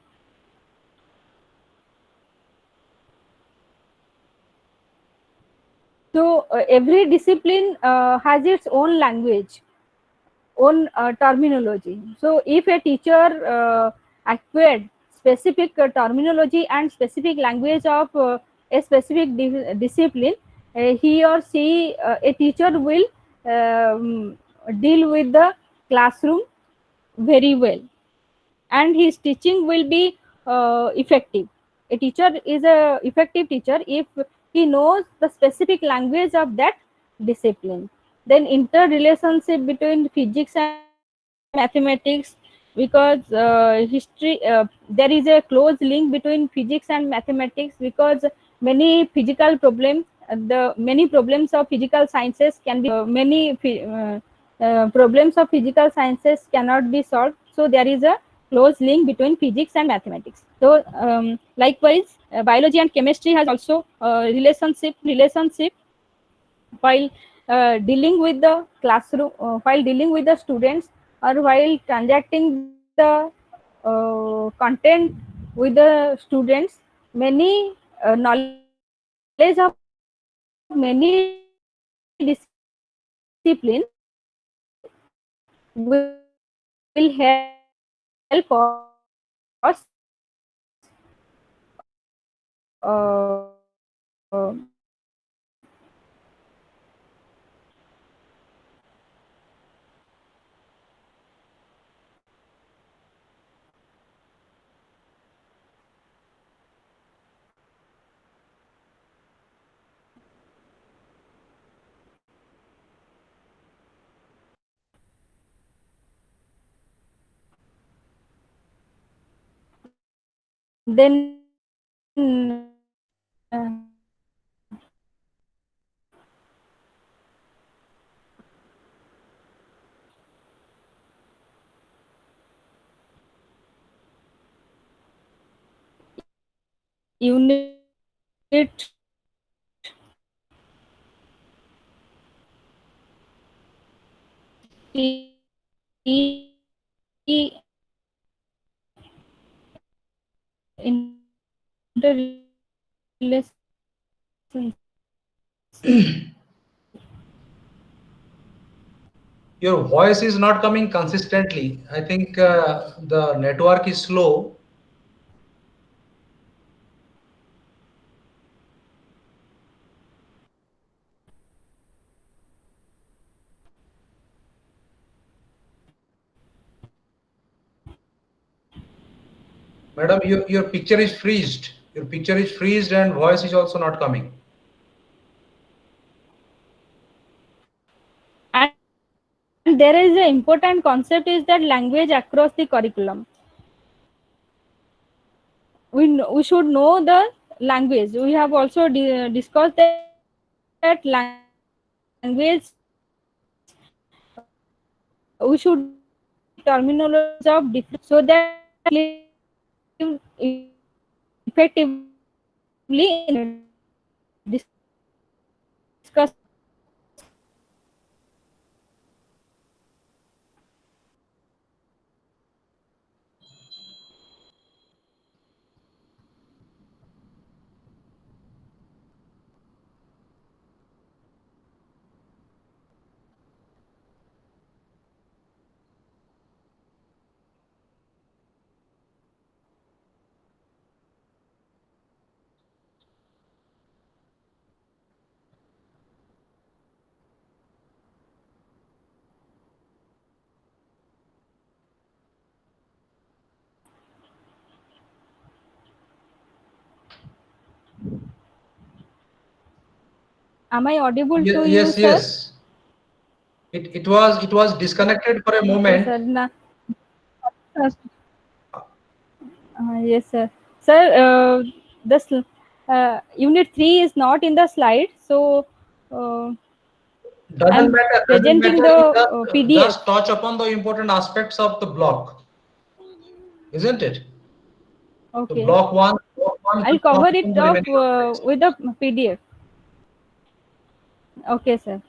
So every discipline has its own language, own terminology. So if a teacher acquired specific terminology and specific language of a specific discipline, he or she, a teacher will deal with the classroom very well, and his teaching will be effective. A teacher is a effective teacher if he knows the specific language of that discipline. Then interrelationship between physics and mathematics, because history, there is a close link between physics and mathematics, because many physical problems, the many problems of physical sciences can be problems of physical sciences cannot be solved. So there is a close link between physics and mathematics. So likewise, biology and chemistry has also relationship while dealing with the classroom, while dealing with the students, or while transacting the content with the students. Many knowledge of many discipline will help us Your voice is not coming consistently. I think the network is slow. Madam, your picture is freezed. Your picture is freezed and voice is also not coming. And there is an important concept is that language across the curriculum. We should know the language. We have also discussed that language, we should know the terminologies of different disciplines so that live effectively in discuss. Am I audible to you, Yes, sir? yes. It was disconnected for a Okay, moment. sir. Yes, sir. Sir, this unit 3 is not in the slide. So Doesn't I'm matter. Doesn't presenting matter. the You PDF. just touch upon the important aspects of the block, isn't it? So Okay, block one I'll will cover touch it upon the up remaining aspects. with the PDF. Okay, sir.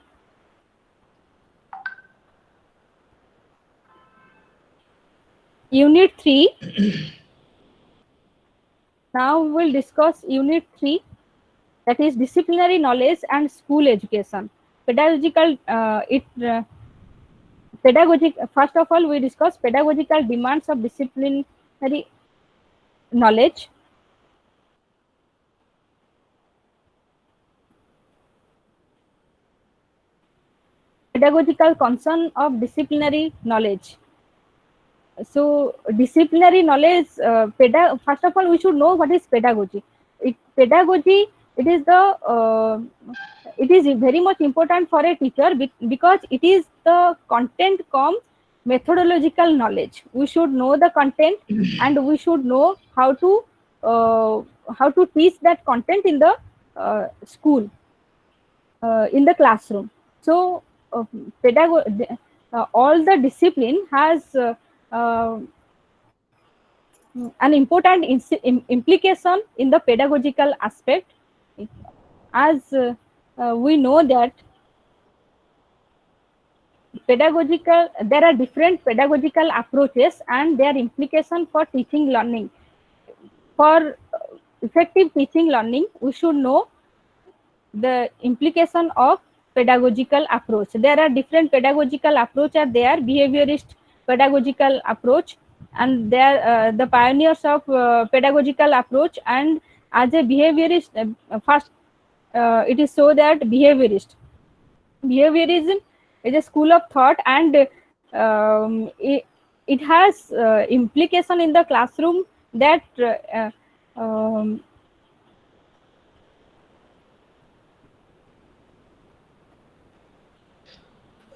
Unit 3. Now we'll discuss Unit 3, that is disciplinary knowledge and school education. Pedagogical, pedagogic. First of all, we discuss pedagogical demands of disciplinary knowledge. Pedagogical concern of disciplinary knowledge. So disciplinary knowledge, first of all we should know what is pedagogy. Pedagogy, it is the it is very much important for a teacher because it is the content comes methodological knowledge. We should know the content and we should know how to teach that content in the school, in the classroom. So uh, all the discipline has uh, an important implication in the pedagogical aspect, as we know that there are different pedagogical approaches and their implication for teaching learning. For effective teaching learning, we should know the implication of pedagogical approach. There are different pedagogical approach are there: behaviorist pedagogical approach, and there the pioneers of pedagogical approach. And as a behaviorist, first it is so that behaviorism is a school of thought, and it has implication in the classroom that uh,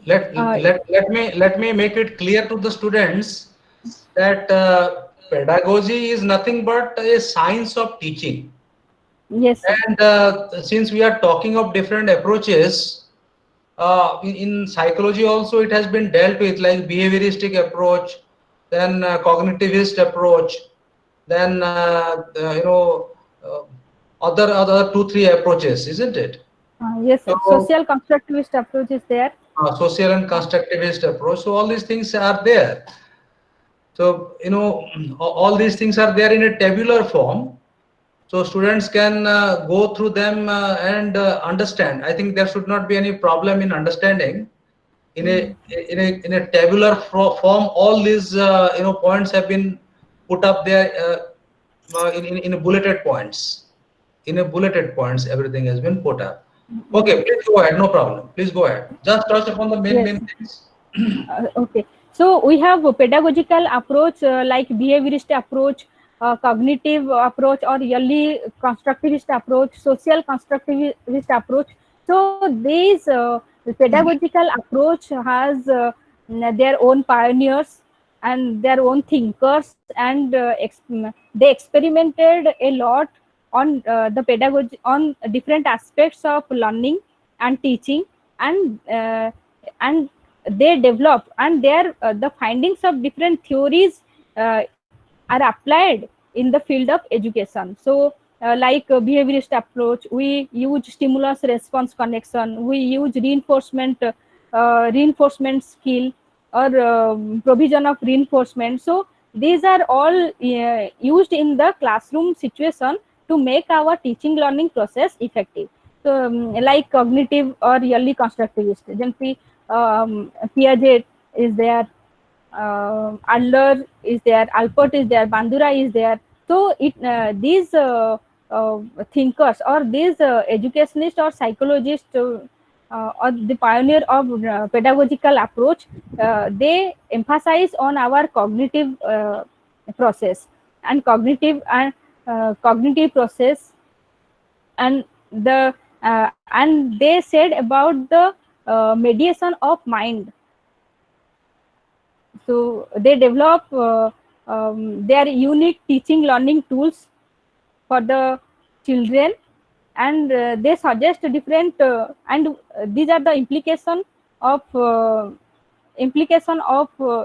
Let me make it clear to the students that pedagogy is nothing but a science of teaching. yes, sir. And since we are talking of different approaches, in psychology also it has been dealt with, like behavioristic approach, then cognitivist approach, then other two three approaches, isn't it? Yes, sir. So Social constructivist approach is there. social and constructivist approach. So all these things are there. So all these things are there in a tabular form. So students can go through them and understand. I think there should not be any problem in understanding. In a tabular form, all these points have been put up there in a bulleted points. In a bulleted points, everything has been put up. Okay, Yes, please go ahead. No problem. Please go ahead. Just touch upon the main yes. main things. Okay. So we have a pedagogical approach, like behaviorist approach, cognitive approach, or early constructivist approach, social constructivist approach. So these pedagogical approach has their own pioneers and their own thinkers, and they experimented a lot on the pedagogy, on different aspects of learning and teaching, and they develop, and their the findings of different theories are applied in the field of education. So like behaviorist approach, we use stimulus response connection, we use reinforcement skill, or provision of reinforcement. So these are all used in the classroom situation to make our teaching learning process effective. So like cognitive or early constructivist, then Piaget is there, Adler is there, Alpert is there, Bandura is there. So these thinkers, or these educationists or psychologists, or the pioneer of pedagogical approach, they emphasize on our cognitive process and cognitive process, and they said about the mediation of mind. So they develop their unique teaching learning tools for the children, and they suggest different and these are the implication of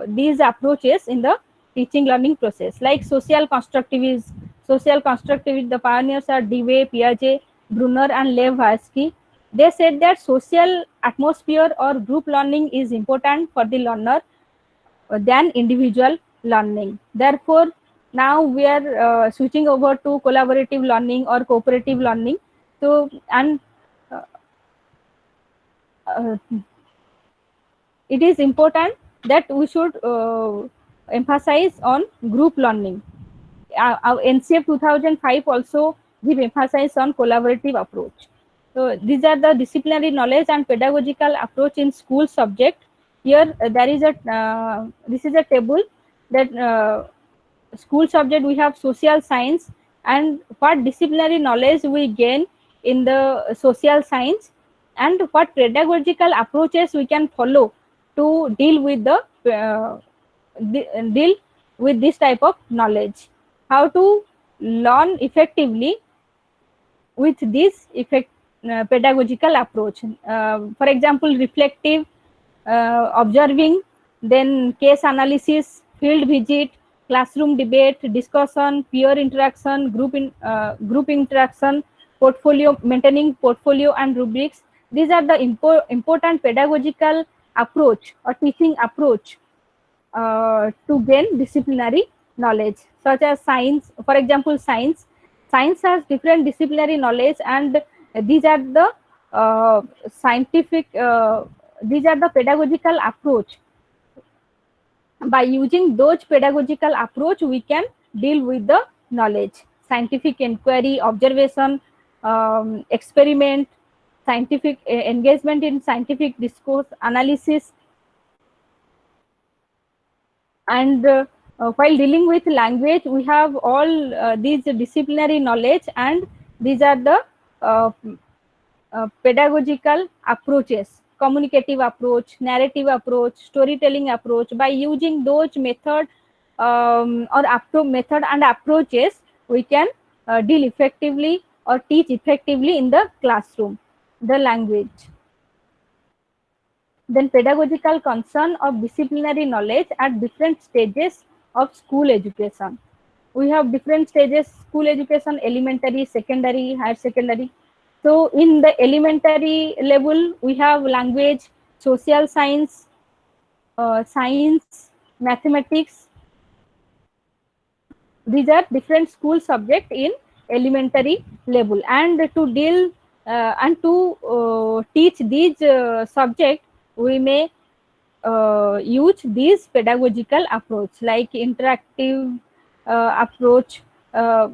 these approaches in the teaching learning process, like social constructivism. The pioneers are Dewey, Piaget, Brunner and Lev Vygotsky. They said that social atmosphere or group learning is important for the learner than individual learning. Therefore, now we are switching over to collaborative learning or cooperative learning. So, and uh, uh, it is important that we should emphasize on group learning. Our NCF 2005 also give emphasis on collaborative approach. So these are the disciplinary knowledge and pedagogical approach in school subject. Here there is a this is a table that school subject we have social science and what disciplinary knowledge we gain in the social science and what pedagogical approaches we can follow to deal with deal with this type of knowledge, how to learn effectively with this pedagogical approach. For example, reflective, observing, then case analysis, field visit, classroom debate, discussion, peer interaction, group interaction, portfolio, maintaining portfolio and rubrics. These are the important pedagogical approach or teaching approach to gain disciplinary knowledge, such as science. For example, science has different disciplinary knowledge, and these are the scientific these are the pedagogical approach. By using those pedagogical approach we can deal with the knowledge: scientific inquiry, observation, experiment, scientific engagement in scientific discourse analysis. And while dealing with language we have all these disciplinary knowledge, and these are the uh, pedagogical approaches: communicative approach, narrative approach, storytelling approach. By using those method and approaches we can deal effectively or teach effectively in the classroom the language. Then pedagogical concern of disciplinary knowledge at different stages of school education. We have different stages school education: elementary, secondary, higher secondary. So in the elementary level we have language, social science, science, mathematics. These are different school subject in elementary level, and to deal and to teach these subject we may use these pedagogical approach, like interactive approach, uh,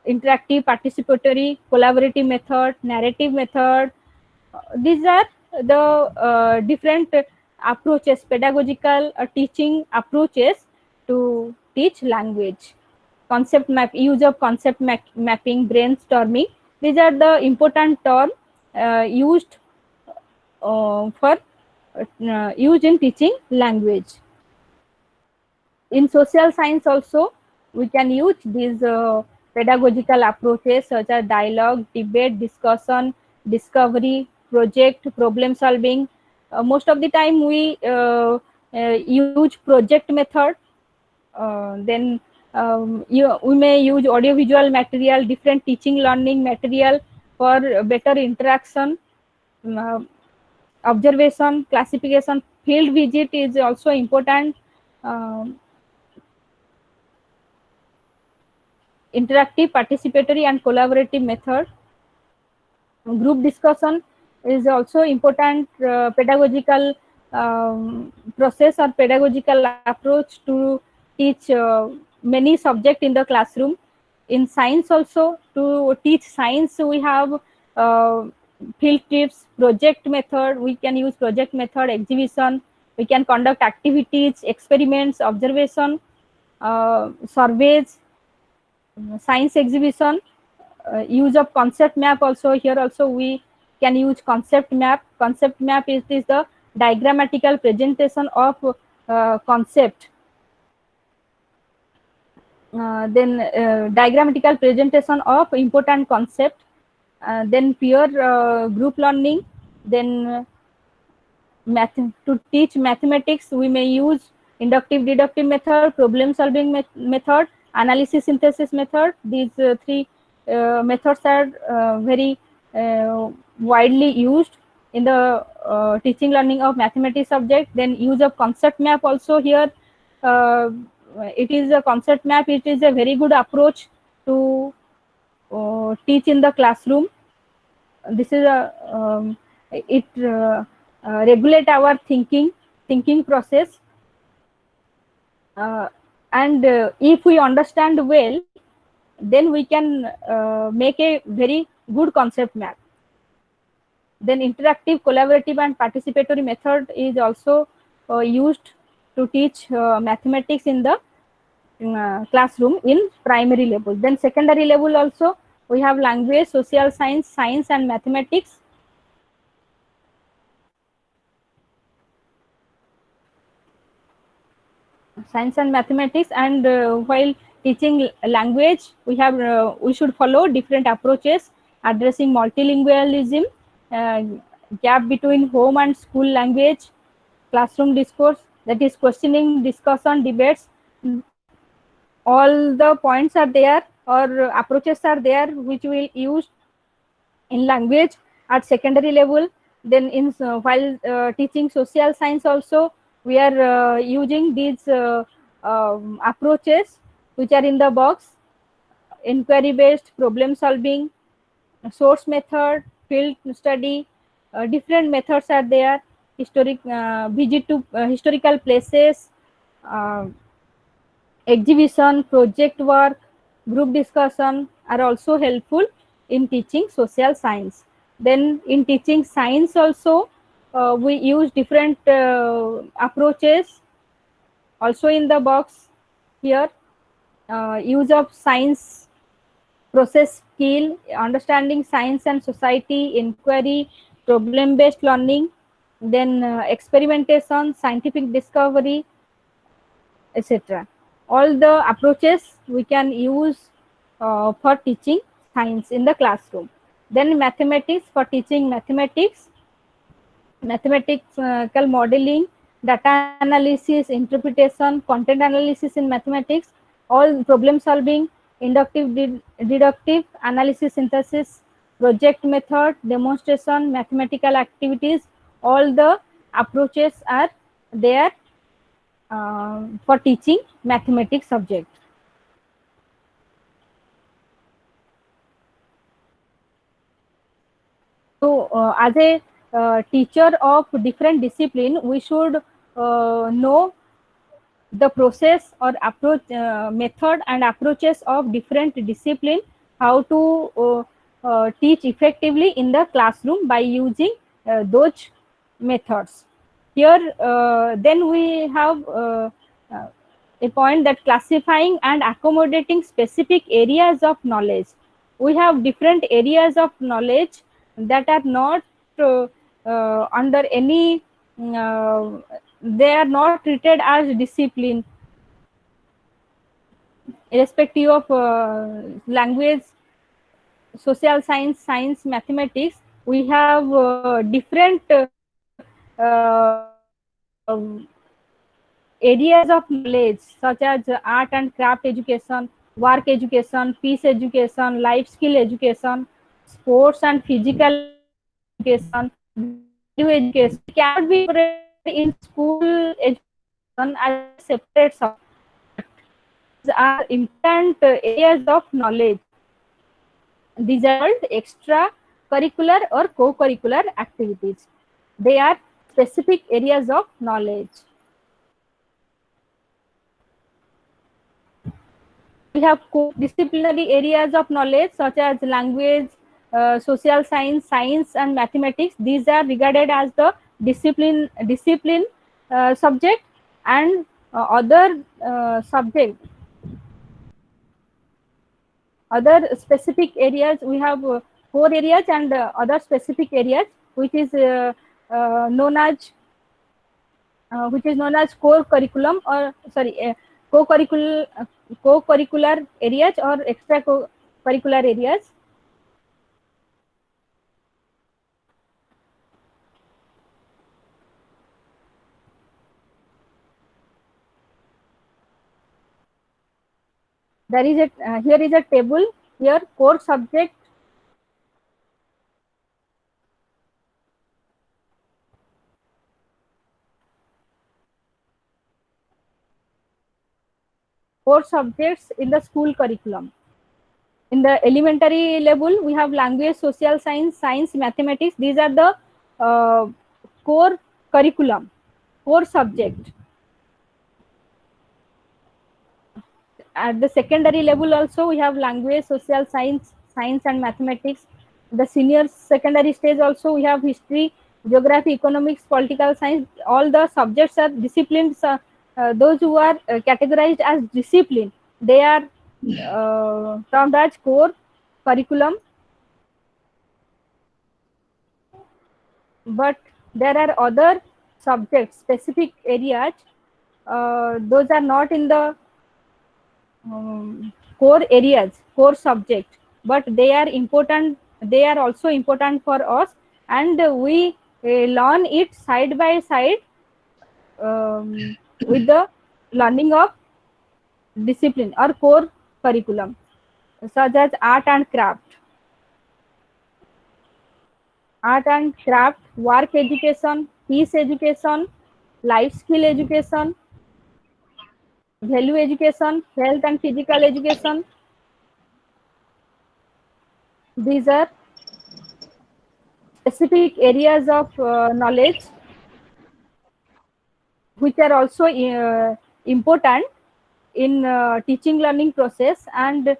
interactive, participatory, collaborative method, narrative method. These are the different approaches, pedagogical teaching approaches to teach language. Concept map, use of concept mapping, brainstorming. These are the important term used for used in teaching language. In social science also we can use these pedagogical approaches such as dialogue, debate, discussion, discovery, project, problem solving. Most of the time we use project method. Then we may use audiovisual material, different teaching learning material for better interaction. uh, Observation, classification, field visit is also important. um, Interactive, participatory and collaborative method. Group discussion is also important pedagogical process or pedagogical approach to teach many subject in the classroom. In science also, to teach science we have uh, field trips, project method. We can use project method, exhibition. We can conduct activities, experiments, observation, surveys, science exhibition. Use of concept map also. Here also we can use concept map. Concept map is the diagrammatical presentation of concept. then diagrammatical presentation of important concept, then peer group learning, then math. To teach mathematics we may use inductive deductive method, problem solving method, analysis synthesis method. These three methods are very widely used in the teaching learning of mathematics subject. Then use of concept map also here. uh, it is a concept map, it is a very good approach to teach in the classroom. This is a it regulate our thinking process, and if we understand well, then we can make a very good concept map. Then interactive, collaborative and participatory method is also used to teach mathematics in the classroom in primary level. Then secondary level also we have language, social science, science and mathematics. Science and mathematics, and while teaching language we should follow different approaches addressing multilingualism, uh, gap between home and school language, classroom discourse, that is questioning, discussion, debates. All the points are there, or approaches are there which will use in language at secondary level. Then in while teaching social science also we are using these approaches which are in the box: inquiry based, problem solving, source method, field study. Different methods are there. Visit to historical places, uh, exhibition, project work, group discussion are also helpful in teaching social science. Then in teaching science also we use different approaches also in the box here. Use of science process skill, understanding science and society, inquiry, problem based learning, then experimentation, scientific discovery, etc. All the approaches we can use for teaching science in the classroom. Then mathematics, for teaching mathematics, mathematical modeling, data analysis, interpretation, content analysis in mathematics, all problem solving, inductive, deductive, analysis, synthesis, project method, demonstration, mathematical activities, all the approaches are there for teaching mathematics subject. So as a teacher of different discipline, we should know the process or approach, method and approaches of different discipline, how to teach effectively in the classroom by using those methods. Here then we have uh, a point that classifying and accommodating specific areas of knowledge. We have different areas of knowledge that are not under any they are not treated as discipline, irrespective of language, social science, science, mathematics. We have different areas of knowledge such as art and craft education, work education, peace education, life skill education, sports and physical education, value education. It cannot be incorporated in school education as a separate subject, but these are important areas of knowledge. These are called extra curricular or co-curricular activities. They are specific areas of knowledge. We have co-disciplinary areas of knowledge such as language, social science, science and mathematics. These are regarded as the discipline subject, and other subject, other specific areas. We have core areas and other specific areas which is known as core curriculum, or sorry, co-curricular co-curricular areas or extra curricular areas. There is a here is a table here, core subject, core subjects in the school curriculum. In the elementary level, we have language, social science, science, mathematics. These are the core curriculum, core subject. At the secondary level also, we have language, social science, science and mathematics. The senior secondary stage also, we have history, geography, economics, political science. All the subjects are disciplines. Those who are categorized as discipline, they are termed as core curriculum. But there are other subjects, specific areas. Those are not in the core areas, core subject, but they are important. They are also important for us, and we learn it side by side with the learning of discipline or core curriculum, such as art and craft, work education, peace education, life skill education, value education, health and physical education. These are specific areas of knowledge which are also important in teaching learning process, and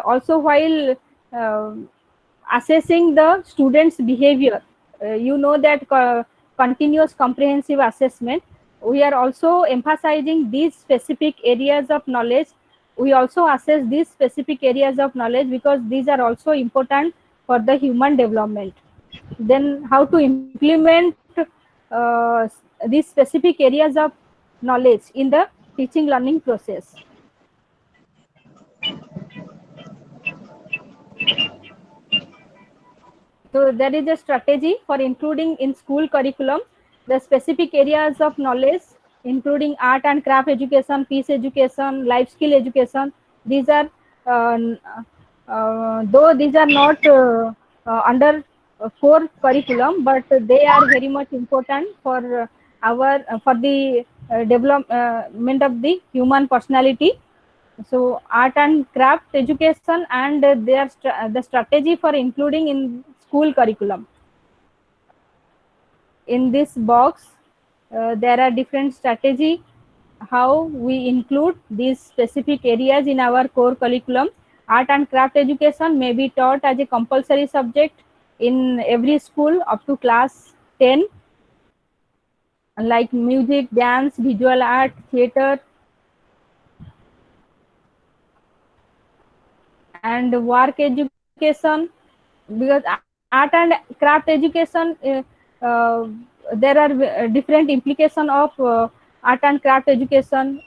also while uh, assessing the students behavior. You know that continuous comprehensive assessment, we are also emphasizing these specific areas of knowledge. We also assess these specific areas of knowledge because these are also important for the human development. Then how to implement these specific areas of knowledge in the teaching learning process. So there is a strategy for including in school curriculum the specific areas of knowledge, including art and craft education, peace education, life skill education. These are uh, though these are not under core curriculum, but they are very much important for our for the development of the human personality. So art and craft education and the strategy for including in school curriculum. In this box there are different strategy how we include these specific areas in our core curriculum. Art and craft education may be taught as a compulsory subject in every school up to class 10, like music, dance, visual art, theater, and work education. Because art and craft education, uh, there are different implication of art and craft education.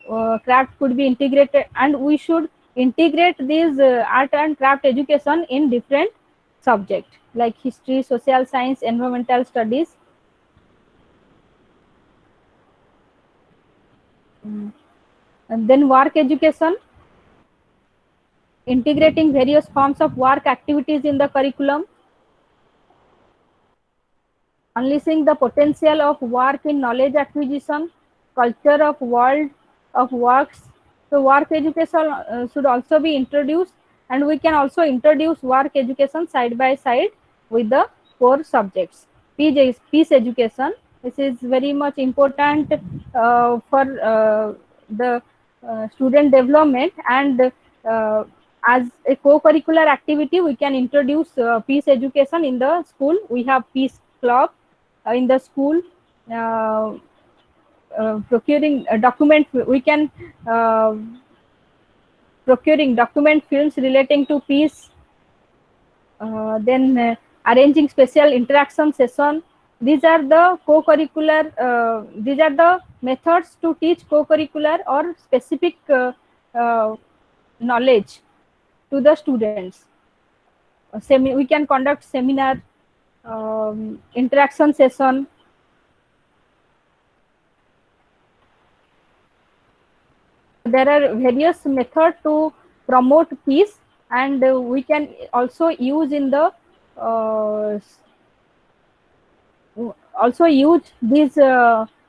Craft could be integrated, and we should integrate these art and craft education in different subject like history, social science, environmental studies. And then work education, integrating various forms of work activities in the curriculum, unleashing the potential of work in knowledge acquisition, culture of world of works. So work education should also be introduced, and we can also introduce work education side by side with the core subjects. Peace education, this is very much important for the student development, and as a co-curricular activity we can introduce peace education in the school. We have peace club in the school. Procuring a document, we can procuring document films relating to peace, then arranging special interaction session These are the co-curricular, these are the methods to teach co-curricular or specific uh, knowledge to the students. We can conduct seminar, interaction session. There are various methods to promote peace, and we can also use in the uh, also use this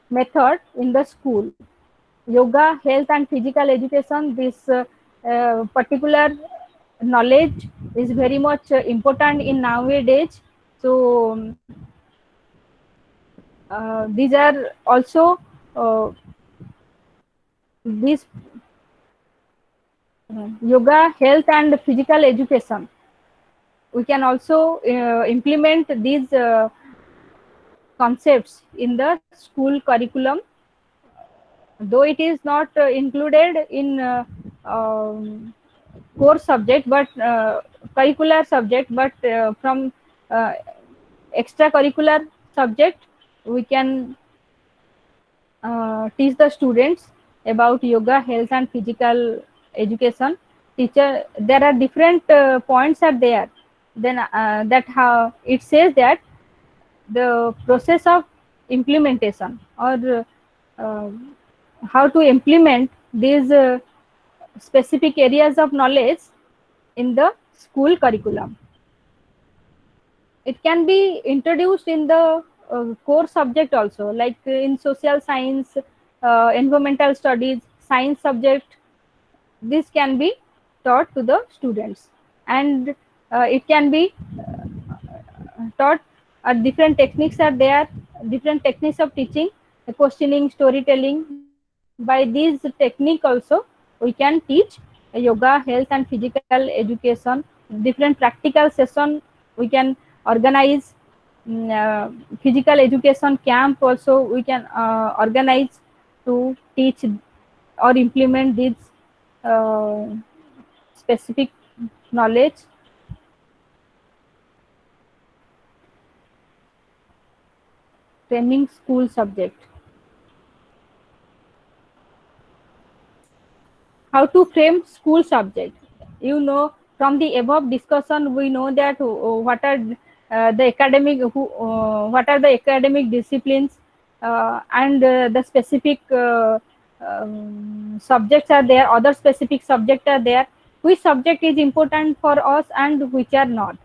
method in the school. Yoga, health and physical education, this particular knowledge is very much important in nowadays. So these are also these yoga, health and physical education. We can also implement these concepts in the school curriculum, though it is not included in core subject, but curricular subject, but from uh, extracurricular subject we can teach the students about yoga, health and physical education. Teacher, there are different points are there. Then that how it says that the process of implementation, or uh, how to implement these specific areas of knowledge in the school curriculum. It can be introduced in the core subject also, like in social science, environmental studies, science subject. This can be taught to the students, and it can be taught. Different techniques are there, different techniques of teaching, questioning, storytelling. By these technique also we can teach yoga, health and physical education. Different practical session we can organize. Physical education camp also we can organize to teach or implement these uh, specific knowledge. Training school subject. How to frame school subject. You know, from the above discussion we know that what are the academic what are the academic disciplines, and the specific subjects are there, other specific subjects are there, which subject is important for us and which are not.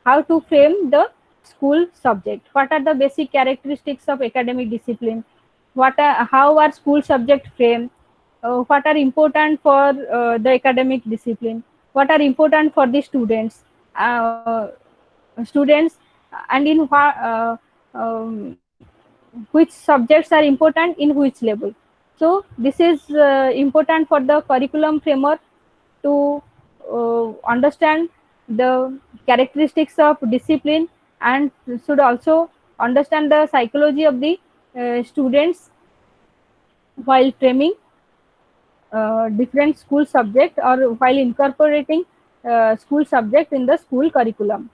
How to frame the school subject, what are the basic characteristics of academic discipline, what are, how are school subject framed, what are important for the academic discipline, what are important for the students, and in which subjects are important in which level. So this is important for the curriculum framework to understand the characteristics of discipline, and should also understand the psychology of the students while framing different school subject, or while incorporating school subject in the school curriculum.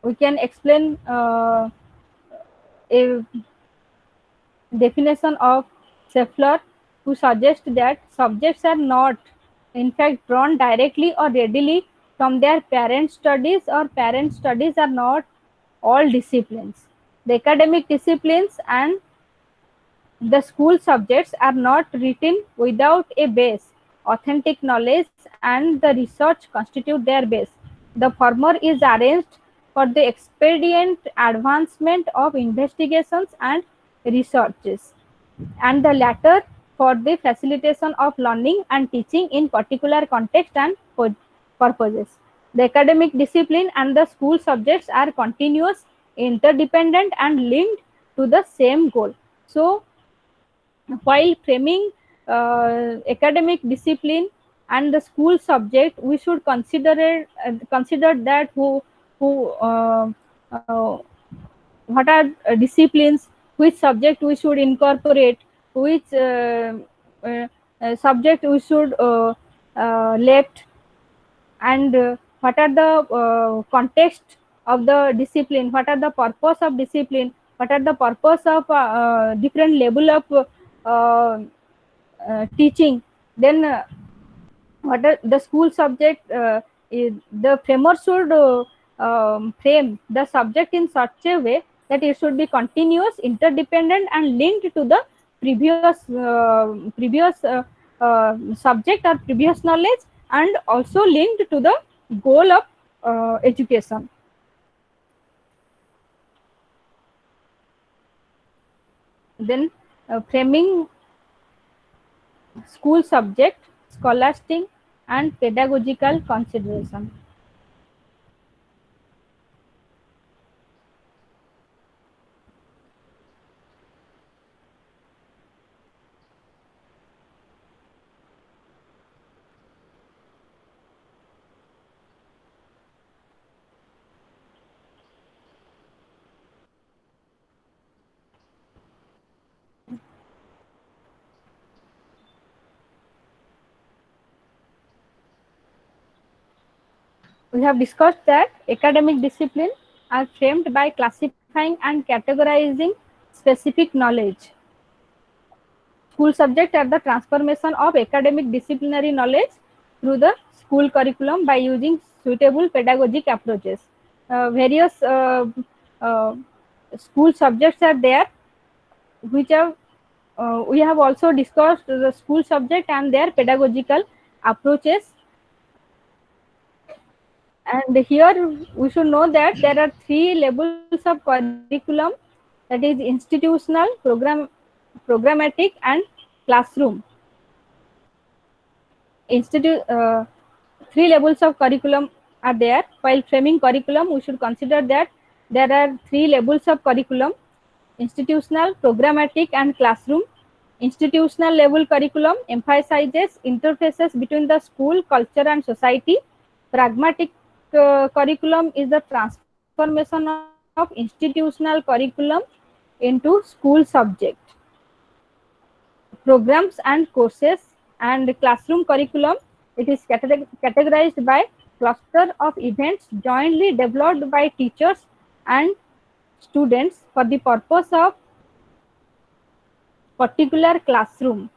We can explain a definition of Scheffler, who suggests that subjects are not, in fact, drawn directly or readily from their parent studies, or parent studies are not all disciplines. The academic disciplines and the school subjects are not written without a base. Authentic knowledge and the research constitute their base. The former is arranged for the expedient advancement of investigations and researches, and the latter for the facilitation of learning and teaching in particular context and purposes. The academic discipline and the school subjects are continuous, interdependent, and linked to the same goal. So, while framing academic discipline, and the school subject, we should consider it, consider that who what are disciplines, which subject we should incorporate, which uh, subject we should left, and what are the context of the discipline, what are the purpose of discipline, what are the purpose of different level of uh, teaching. Then what are the school subject, the framer should frame the subject in such a way that it should be continuous, interdependent, and linked to the previous subject or previous knowledge, and also linked to the goal of education. Then framing school subject, scholastic and pedagogical consideration. We have discussed that academic discipline are framed by classifying and categorizing specific knowledge. School subject are the transformation of academic disciplinary knowledge through the school curriculum by using suitable pedagogic approaches. Various uh, school subjects are there, which are we have also discussed the school subject and their pedagogical approaches. And here we should know that there are three levels of curriculum, that is institutional, programmatic, and classroom. Institute Three levels of curriculum are there. While framing curriculum, we should consider that there are three levels of curriculum: institutional, programmatic, and classroom. Institutional level curriculum emphasizes interfaces between the school, culture, and society. Pragmatic curriculum is the transformation of institutional curriculum into school subject programs and courses. And classroom curriculum, it is categorized by cluster of events jointly developed by teachers and students for the purpose of particular classroom.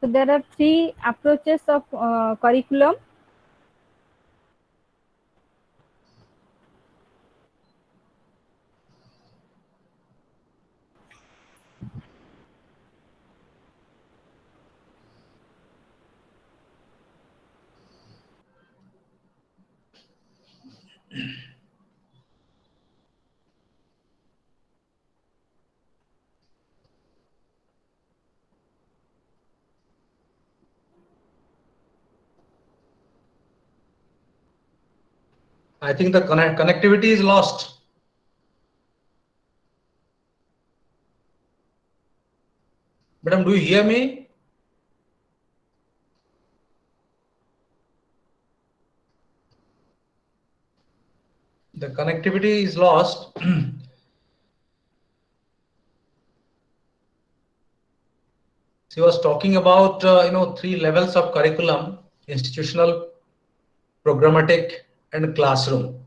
So there are three approaches of curriculum. I think the connectivity is lost. Madam, do you hear me? The connectivity is lost. She was talking about three levels of curriculum: institutional, programmatic, and classroom.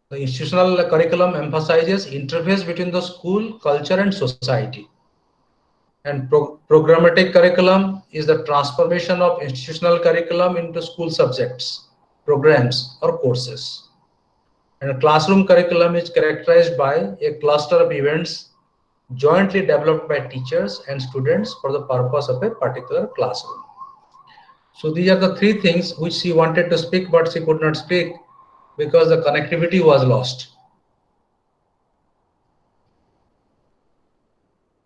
The institutional curriculum emphasizes interface between the school, culture, and society. And programmatic curriculum is the transformation of institutional curriculum into school subjects, programs, or courses. And classroom curriculum is characterized by a cluster of events jointly developed by teachers and students for the purpose of a particular classroom. So these are the three things which she wanted to speak, but she could not speak because the connectivity was lost.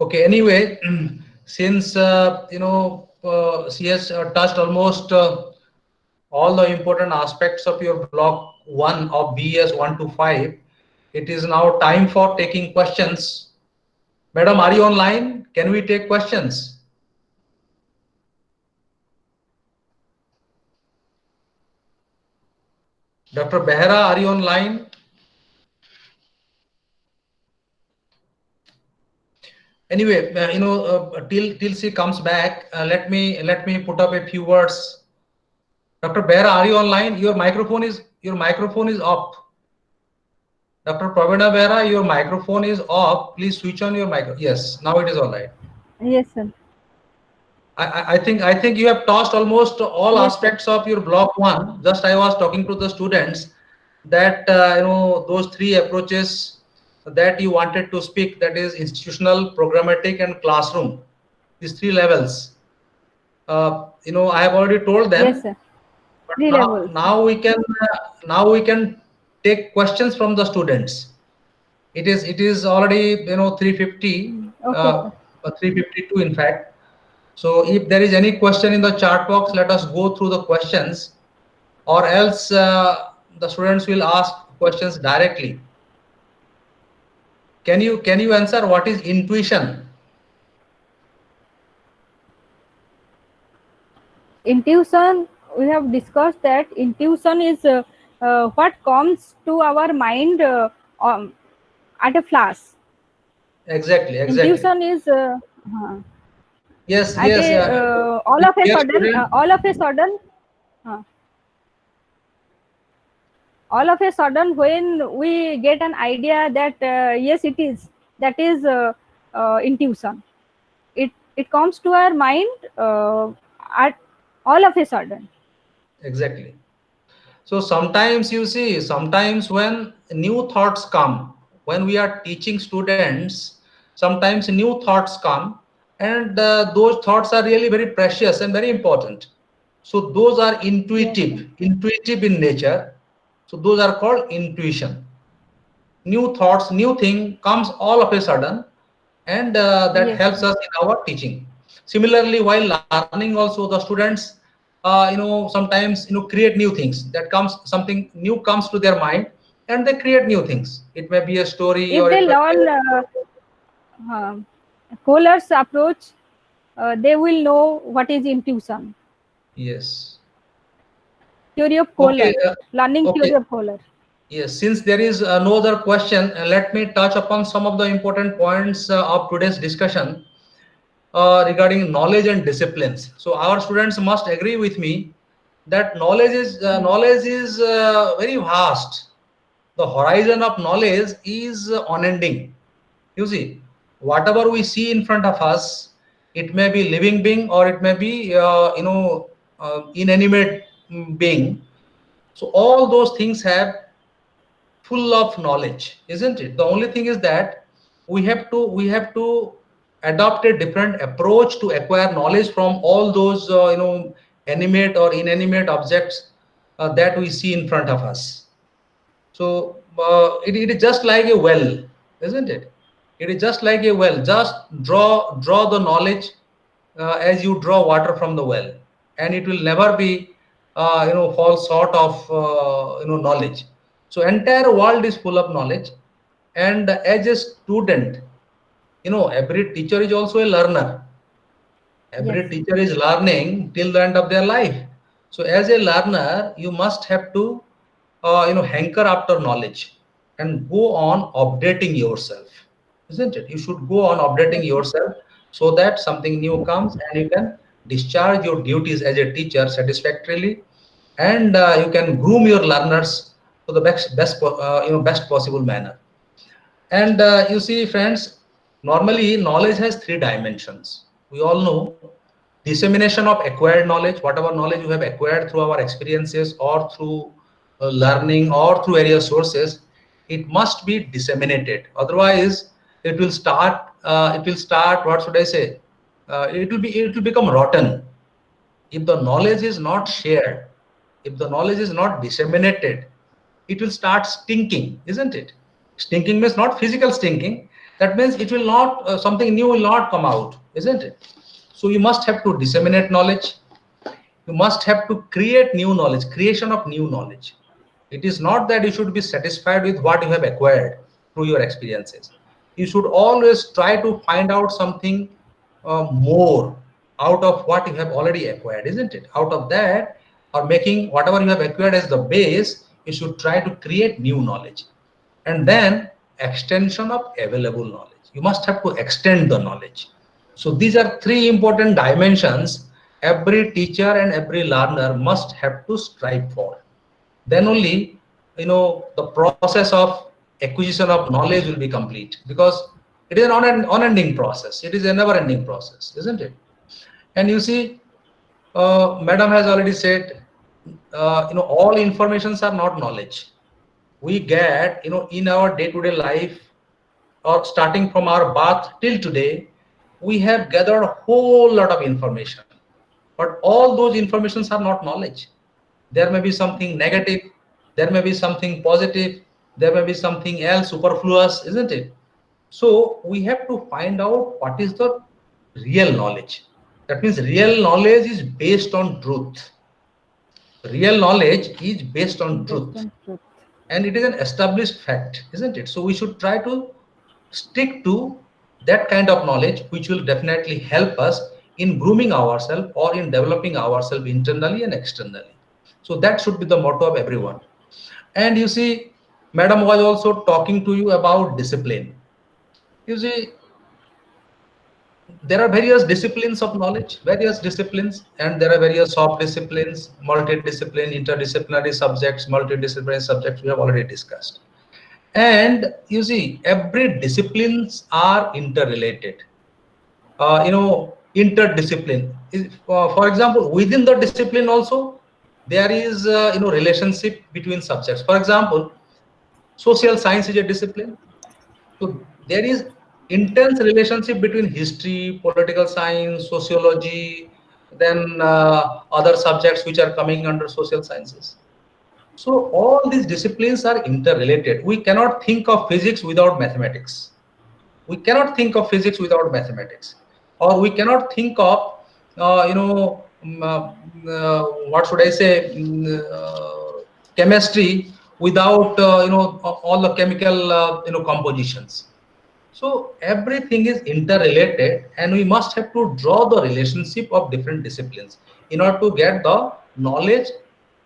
Okay, anyway, since she has touched almost all the important aspects of your block 1 of BES-125. It is now time for taking questions. Madam, are you online? Can we take questions? Dr. Behra, are you online? Anyway, till she comes back, let me put up a few words. Dr. Behra, are you online? Your microphone is up. Dr. Pravina Behra, your microphone is off. Please switch on your micro. Yes, now it is all right. Yes, sir. I think you have touched almost all Yes, sir. aspects of your block 1. Just I was talking to the students that those three approaches that you wanted to speak, that is institutional, programmatic, and classroom. These three levels. I have already told Yes, them, sir. but Three now levels. now we can take questions from the students. It is already 350, Okay, sir. 352 in fact. So if there is any question in the chat box, let us go through the questions, or else the students will ask questions directly. Can you answer what is intuition? Intuition, we have discussed that intuition is what comes to our mind at a flash. Exactly, exactly. Intuition is Yes, at yes. a Dear student, uh, all of a sudden when we get an idea that yes, it is, that is intuition. It comes to our mind at all of a sudden. exactly. So sometimes you see, sometimes when new thoughts come, when we are teaching students, sometimes new thoughts come, and those thoughts are really very precious and very important. So those are Yes, sir. intuitive in nature. So those are called intuition. New thoughts, new thing comes all of a sudden, and that Yes, helps sir. us in our teaching. Similarly, while learning, also the students, sometimes create new things. That comes something new comes to their mind, and they create new things. It may be a story, If or they it may learn be uh, Kohler's approach, they will know what is intuition. yes. Theory of Okay. Kohler, learning Okay. theory of Kohler. Yes. Since there is no other question, let me touch upon some of the important points of today's discussion regarding knowledge and disciplines. So our students must agree with me that Hmm. knowledge is very vast. The horizon of knowledge is unending. You see, whatever we see in front of us, it may be living being, or it may be inanimate being. So all those things have full of knowledge, isn't it? The only thing is that we have to adopt a different approach to acquire knowledge from all those animate or inanimate objects that we see in front of us. So it is just like a well, isn't it? It is just like a well. Just draw the knowledge as you draw water from the well, and it will never be fall short of knowledge. So entire world is full of knowledge, and as a student, every teacher is also a learner. Yes, Every teacher is learning till the end of their life. So as a learner, you must have to hanker after knowledge and go on updating yourself, isn't it? You should go on updating yes, sir. yourself so that something new comes and you can discharge your duties as a teacher satisfactorily, and you can groom your learners to the best possible manner. And you see, friends, normally knowledge has three dimensions. We all know dissemination of acquired knowledge, whatever knowledge you have acquired through our experiences or through learning or through various sources, it must be disseminated. Otherwise, it will start, what should I say? It will become rotten. If the knowledge is not shared, if the knowledge is not disseminated, it will start stinking, isn't it? Stinking means not physical stinking. That means it will not, something new will not come out, isn't it? So you must have to disseminate knowledge. You must have to create new knowledge, creation of new knowledge. It is not that you should be satisfied with what you have acquired through your experiences. You should always try to find out something more out of what you have already acquired, isn't it? Out of that, or making whatever you have acquired as the base, you should try to create new knowledge. And then extension of available knowledge. You must have to extend the knowledge. So these are three important dimensions every teacher and every learner must have to strive for. Then only, the process of acquisition of knowledge will be complete, because it is an unending process. It is a never ending process, isn't it? And you see, madam has already said, all informations are not knowledge. We get, in our day-to-day life, or starting from our birth till today, we have gathered a whole lot of information, but all those informations are not knowledge. There may be something negative, there may be something positive, there may be something else superfluous, isn't it? So we have to find out what is the real knowledge. That means real knowledge is based on truth. Real knowledge is based on Based truth, on truth. and it is an established fact, isn't it? So we should try to stick to that kind of knowledge, which will definitely help us in grooming ourselves or in developing ourselves internally and externally. So that should be the motto of everyone. And you see, madam was also talking to you about discipline. You see, there are various disciplines of knowledge, various disciplines, and there are various soft disciplines, multidiscipline, interdisciplinary subjects, multidisciplinary subjects we have already discussed. And you see, every disciplines are interrelated. Interdiscipline. For example, within the discipline also, there is relationship between subjects. For example, social science is a discipline. So there is intense relationship between history, political science, sociology, then other subjects which are coming under social sciences. So all these disciplines are interrelated. We cannot think of physics without mathematics. We cannot think of physics without mathematics, or we cannot think of, what should I say, chemistry without, all the chemical, compositions. So everything is interrelated, and we must have to draw the relationship of different disciplines in order to get the knowledge,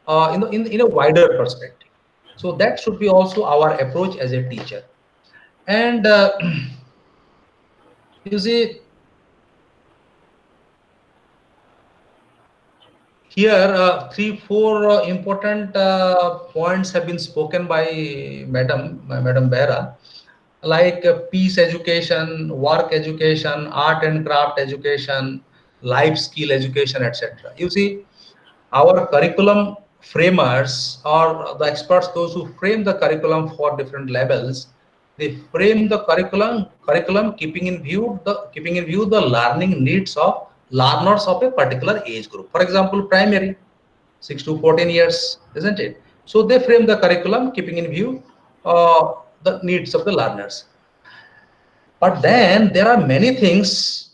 in a wider perspective. So that should be also our approach as a teacher. And you see, here three, four important points have been spoken by Madam Behra, like peace education, work education, art and craft education, life skill education, etc. You see, our curriculum framers, or the experts, those who frame the curriculum for different levels, they frame the curriculum keeping in view the learning needs of learners of a particular age group. For example, primary, 6 to 14 years, isn't it? So they frame the curriculum keeping in view the needs of the learners. But then there are many things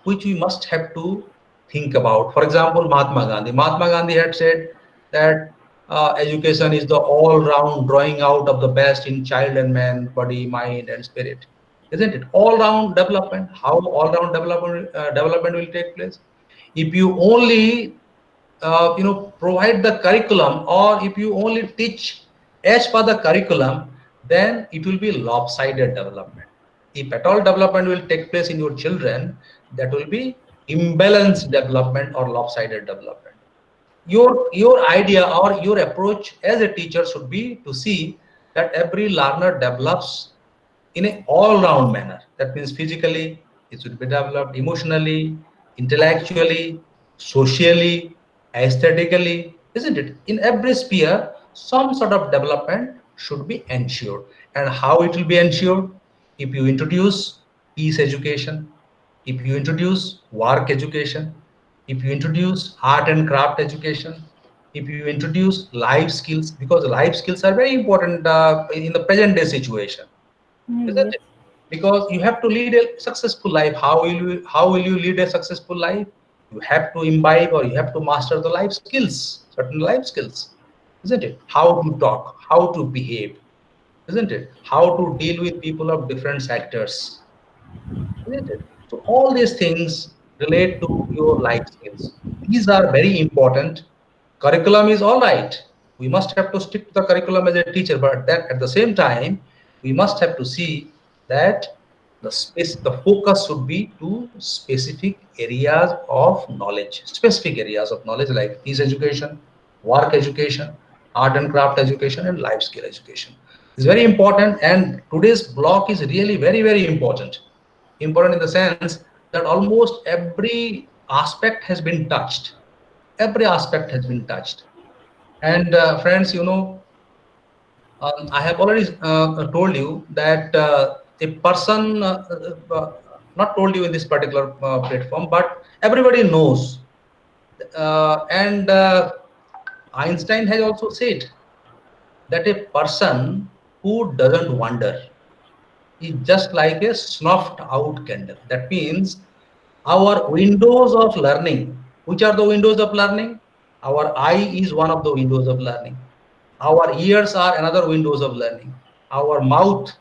which we must have to think about. For example, Mahatma Gandhi. Mahatma Gandhi had said that education is the all-round drawing out of the best in child and man, body, mind, and spirit. Isn't it? All-round development. How all-round development will take place? If you only provide the curriculum, or if you only teach as per the curriculum, then it will be lopsided development. If at all development will take place in your children, that will be imbalanced development or lopsided development. Your idea or your approach as a teacher should be to see that every learner develops in an all-round manner. That means physically, it should be developed, emotionally, intellectually, socially, aesthetically, isn't it? In every sphere, some sort of development should be ensured. And how it will be ensured? If you introduce peace education, if you introduce work education, if you introduce art and craft education, if you introduce life skills, because life skills are very important in the present day situation, isn't Yes. it? because you have to lead a successful life. How will you lead a successful life? You have to imbibe, or you have to master the life skills, certain life skills, isn't it? How to talk, how to behave, isn't it? How to deal with people of different sectors, isn't it? So all these things relate to your life skills. These are very important. Curriculum is all right. We must have to stick to the curriculum as a teacher, but then at the same time, we must have to see that the focus should be to specific areas of knowledge, specific areas of knowledge like peace education, work education, art and craft education, and life skill education. It's very important, and today's block is really very, very important. Important in the sense that almost every aspect has been touched. Every aspect has been touched. And friends, I have already told you that a person, not told you in this particular platform, but everybody knows. And Einstein has also said that a person who doesn't wonder is just like a snuffed out candle. That means our windows of learning. Which are the windows of learning? Our eye is one of the windows of learning. Our ears are another windows of learning. Our mouth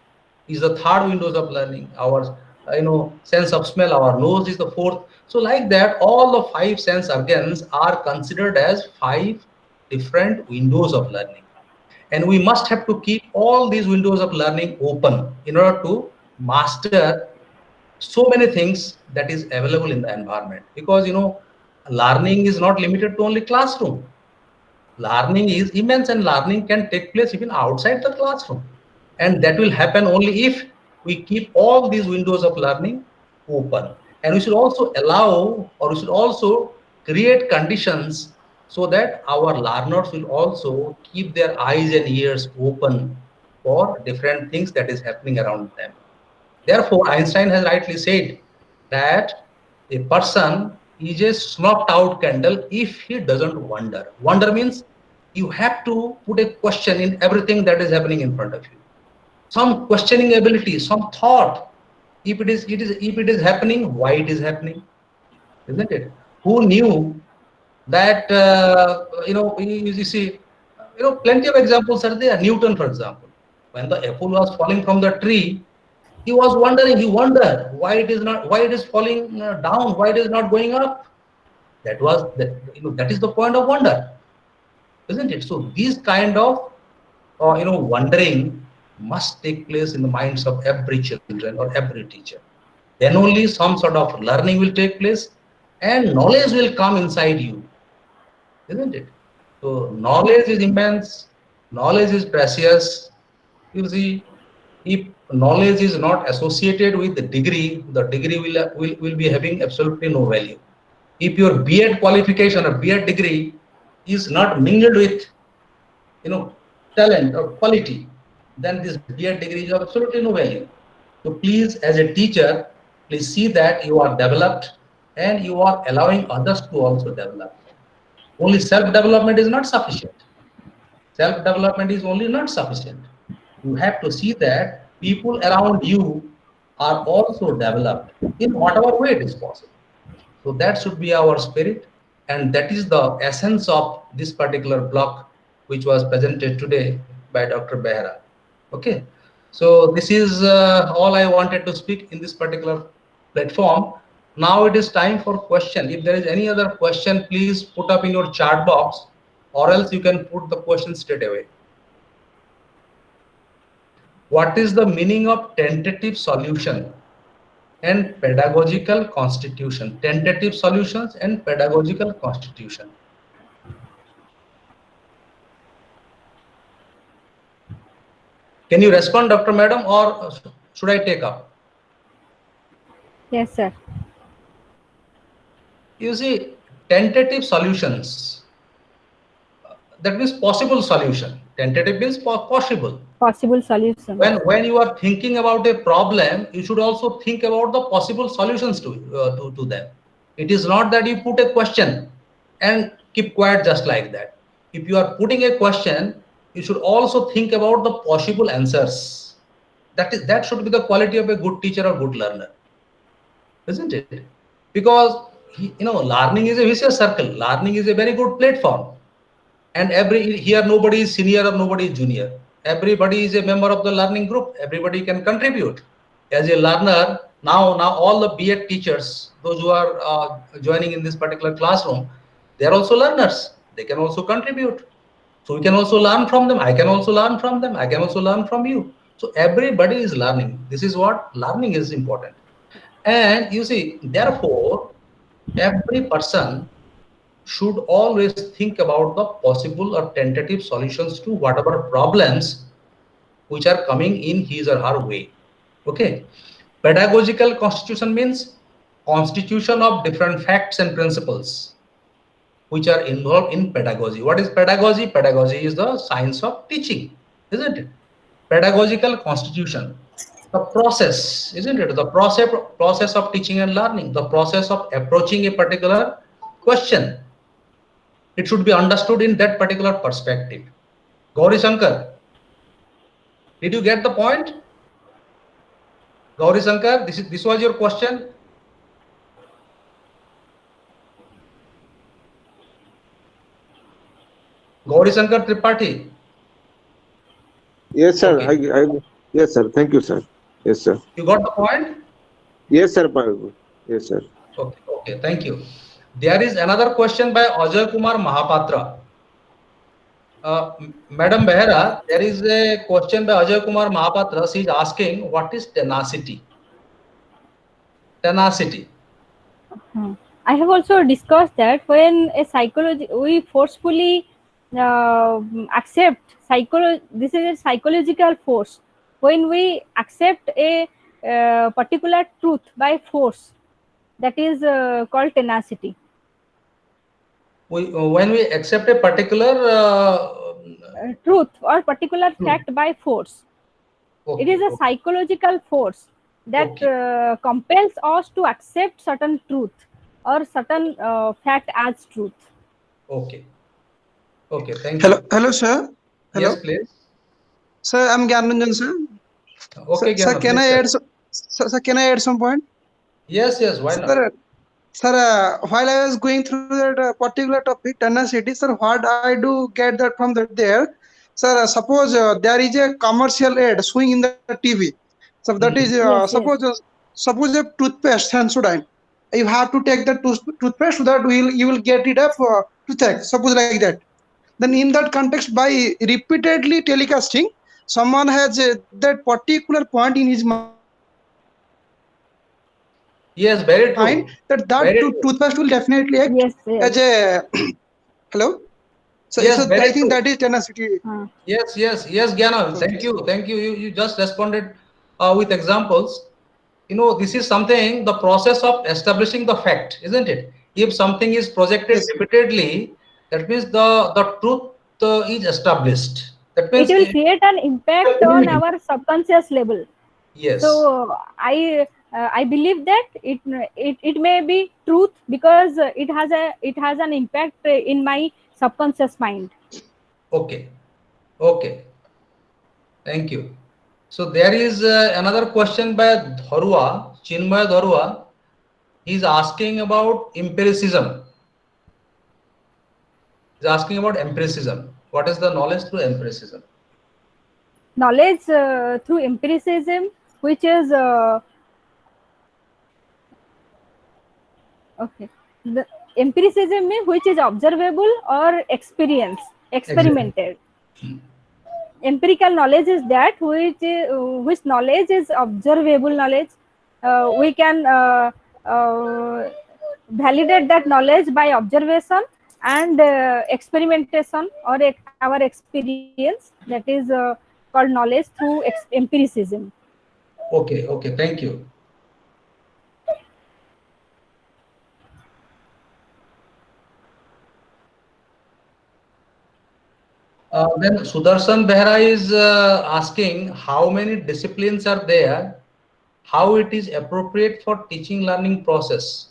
is the third windows of learning. Our sense of smell, our nose is the fourth. So like that, all the five sense organs are considered as five different windows of learning. And we must have to keep all these windows of learning open in order to master so many things that is available in the environment. Because learning is not limited to only classroom. Learning is immense, and learning can take place even outside the classroom, and that will happen only if we keep all these windows of learning open. And we should also allow, or we should also create conditions so that our learners will also keep their eyes and ears open for different things that is happening around them. Therefore, Einstein has rightly said that a person is a snuffed out candle if he doesn't wonder. Wonder means you have to put a question in everything that is happening in front of you. Some questioning ability, some thought. If it is happening, why it is happening, isn't it? Who knew that you see, plenty of examples are there. Newton, for example, when the apple was falling from the tree, he was wondering, he wondered why it is falling down, why it is not going up. That is the point of wonder, isn't it? So these kind of wondering must take place in the minds of every children or every teacher. Then only some sort of learning will take place, and knowledge will come inside you, isn't it? So knowledge is immense, knowledge is precious. You see, if knowledge is not associated with the degree will be having absolutely no value. If your B.Ed qualification or B.Ed degree is not mingled with talent or quality, then this B.Ed degree is of absolutely no value. So please, as a teacher, please see that you are developed and you are allowing others to also develop. Only self-development is not sufficient. Self-development is only not sufficient. You have to see that people around you are also developed in whatever way it is possible. So that should be our spirit, and that is the essence of this particular block, which was presented today by Dr. Behra. Okay, so this is all I wanted to speak in this particular platform. Now it is time for question. If there is any other question, please put up in your chat box, or else you can put the question straight away. What is the meaning of tentative solution and pedagogical constitution? Tentative solutions and pedagogical constitution. Can you respond, Dr. Madam, or should I take up? Yes, sir. You see, tentative solutions, that means possible solution. Tentative means possible. Possible solutions. When you are thinking about a problem, you should also think about the possible solutions to them. It is not that you put a question and keep quiet just like that. If you are putting a question, you should also think about the possible answers. That should be the quality of a good teacher or good learner, isn't it? Because learning is a vicious circle. Learning is a very good platform, and every here nobody is senior or nobody is junior. Everybody is a member of the learning group. Everybody can contribute as a learner. Now all the B.Ed teachers, those who are joining in this particular classroom, they are also learners. They can also contribute. So we can also learn from them. I can also learn from them. I can also learn from you. So everybody is learning. This is what learning is important. And you see, therefore, every person should always think about the possible or tentative solutions to whatever problems which are coming in his or her way. Okay. Pedagogical constitution means constitution of different facts and principles which are involved in pedagogy. What is pedagogy? Pedagogy is the science of teaching, isn't it? Pedagogical constitution, the process, isn't it? The process of teaching and learning, the process of approaching a particular question. It should be understood in that particular perspective. Gauri Shankar, did you get the point? Gauri Shankar, this was your question. Gauri Shankar Tripathi. Yes, sir. Okay. Yes, sir. Thank you, sir. Yes, sir. You got the point? Yes, sir. Yes, sir. Okay, okay, thank you. There is another question by Ajay Kumar Mahapatra. Madam Behera, there is a question by Ajay Kumar Mahapatra. She is asking, what is tenacity? Tenacity. I have also discussed that when a psychology we forcefully accept this is a psychological force. When we accept a particular truth by force, that is called tenacity. When we accept a particular Truth or particular truth. fact by force, Okay, it is a psychological force that okay. compels us to accept certain truth or certain fact as truth. Okay, okay, thank Hello, you. hello, sir. Yes, Hello, please. sir. I'm Gyananjan, sir. Okay, Sir, Gyanam, can please I tell. add some? Sir, can I add some point? Yes, yes, why not? Sir, while I was going through that particular topic, tenacity, sir, what I do get that from that there, sir. Suppose there is a commercial ad showing in the TV. So that is Mhm. Yes, yes, suppose a toothpaste Sensodyne. You have to take the toothpaste so that you will get it up toothache. Suppose like that. Then in that context, by repeatedly telecasting, someone has that particular point in his mind that toothpaste will Yes, definitely very act true. as Very a true. hello. So I think that is Yes, tenacity. very true. uh, Yes, yes, yes, Gyanam. Okay. Thank you. Thank you. You just responded with examples. This is something, the process of establishing the fact, isn't it? If something is projected Yes. repeatedly, that means the truth is established. That it means will create an impact on our subconscious level. yes. So I believe that it may be truth because it has an impact in my subconscious mind. Okay. Okay. Thank you. So there is another question by Dharua, Chinmay Dharua. He's asking about empiricism. He's asking about empiricism. What is the knowledge through empiricism? Knowledge through empiricism, which is okay. The empiricism means which is observable or Exactly. experimented. Empirical knowledge is that which knowledge is observable knowledge. We can validate that knowledge by observation and experimentation or our experience, that is called knowledge through empiricism. Okay, okay, thank you. Then Sudarshan Behra is asking how many disciplines are there, how it is appropriate for teaching learning process.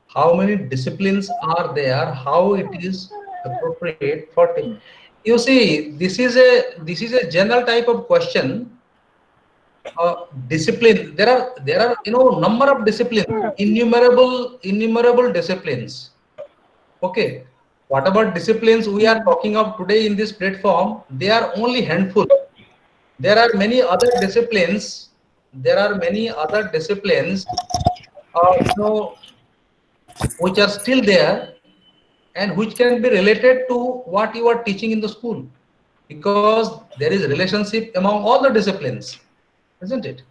How many disciplines are there, how it is appropriate for you see, this is a general type of question. discipline. There are number of disciplines, innumerable disciplines. Okay. Whatever disciplines we are talking of today in this platform, they are only handful. There are many other disciplines. There are many other disciplines, which are still there and which can be related to what you are teaching in the school, because there is relationship among all the disciplines, isn't it?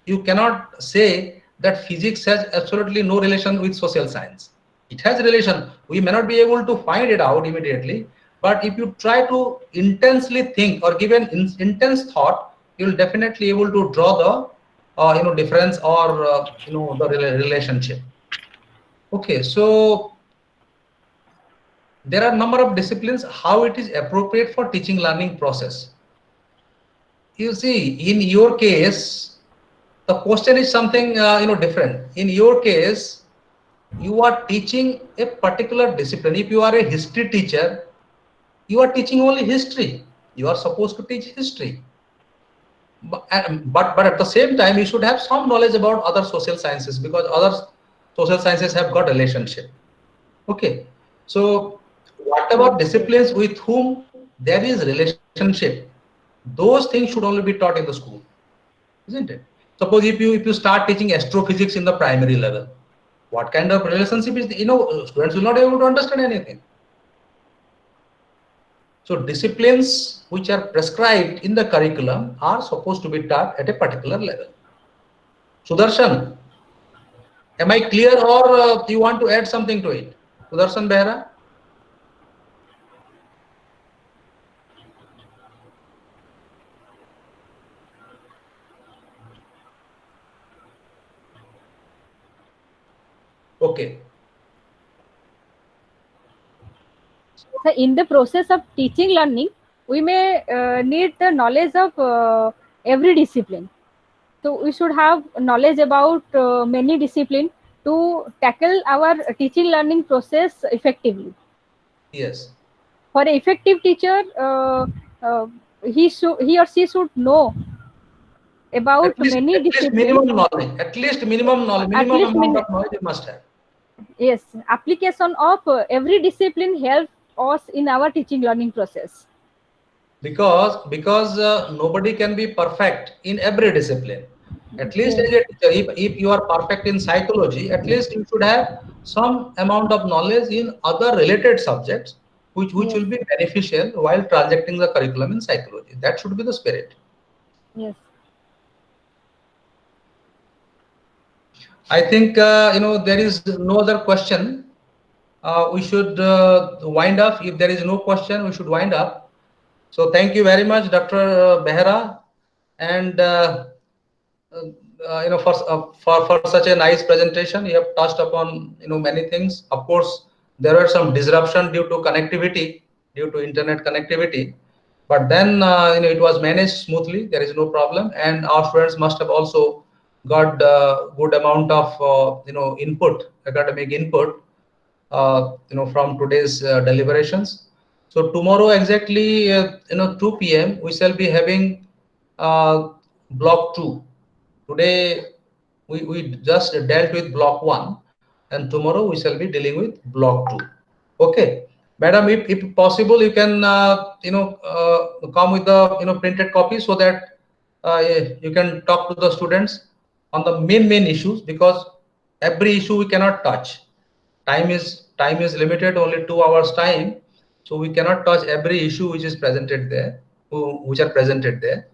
You cannot say that physics has absolutely no relation with social science. It has relation. We may not be able to find it out immediately, but if you try to intensely think or give an intense thought, you will definitely able to draw the difference or the relationship. Okay, so there are number of disciplines how it is appropriate for teaching learning process. You see, in your case, the question is something different. In your case, you are teaching a particular discipline. If you are a history teacher, you are teaching only history. You are supposed to teach history. But at the same time, you should have some knowledge about other social sciences, because other social sciences have got relationship. Okay, so whatever disciplines with whom there is relationship, those things should only be taught in the school, isn't it? Suppose if you start teaching astrophysics in the primary level, what kind of relationship is, students will not be able to understand anything. So disciplines which are prescribed in the curriculum are supposed to be taught at a particular level. Sudarshan, am I clear, or you want to add something to it? Sudarshan Behra? Okay. So in the process of teaching learning, we may need the knowledge of every discipline. So we should have knowledge about many disciplines to tackle our teaching learning process effectively. Yes. For an effective teacher, he or she should know about many At least disciplines. minimum knowledge. At least minimum knowledge. At Minimum least amount of knowledge you must have. yes, application of every discipline helps us in our teaching learning process. Because nobody can be perfect in every discipline. At least Yes. as a teacher, if you are perfect in psychology, at least you should have some amount of knowledge in other related subjects, which Yes. will be beneficial while transacting the curriculum in psychology. That should be the spirit. Yes. I think there is no other question. We should wind up. If there is no question, we should wind up. So thank you very much, Dr. Behra, and for such a nice presentation. You have touched upon many things. Of course, there were some disruption due to connectivity, due to internet connectivity, but then it was managed smoothly. There is no problem, and our students must have also got good amount of input, academic input, from today's deliberations. So tomorrow exactly 2 p.m. we shall be having block 2. Today we just dealt with block 1, and tomorrow we shall be dealing with block 2. Okay, madam, if possible, you can come with the printed copy, so that you can talk to the students on the main issues, because every issue we cannot touch. Time is limited, only 2 hours time, so we cannot touch every issue which is presented there, which are presented there.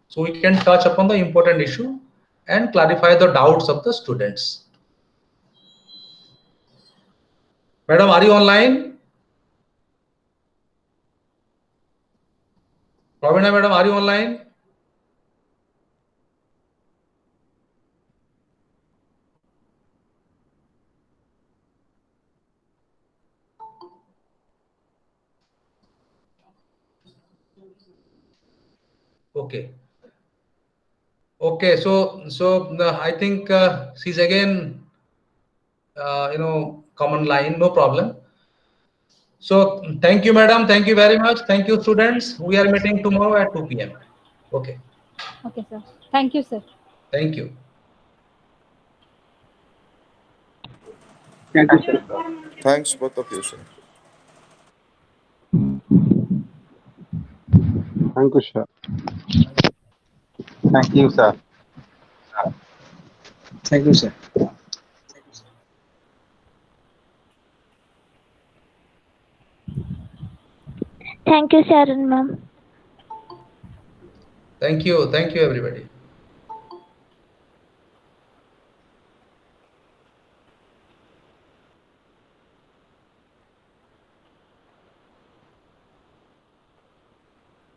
So we can touch upon the important issue and clarify the doubts of the students. Madam, are you online? Ravina madam, are you online? Okay. Okay, so I think she's again common line, no problem. So thank you, madam. Thank you very much. Thank you, students. We are meeting tomorrow at 2 p.m. Okay. Okay, sir. Thank you, sir. Thank you. Thank you, sir. Thanks, both of you, sir. Thank you, sir. Thank you, sir. Thank you, sir. Thank you, Sharon ma'am. Thank you. Thank you, everybody.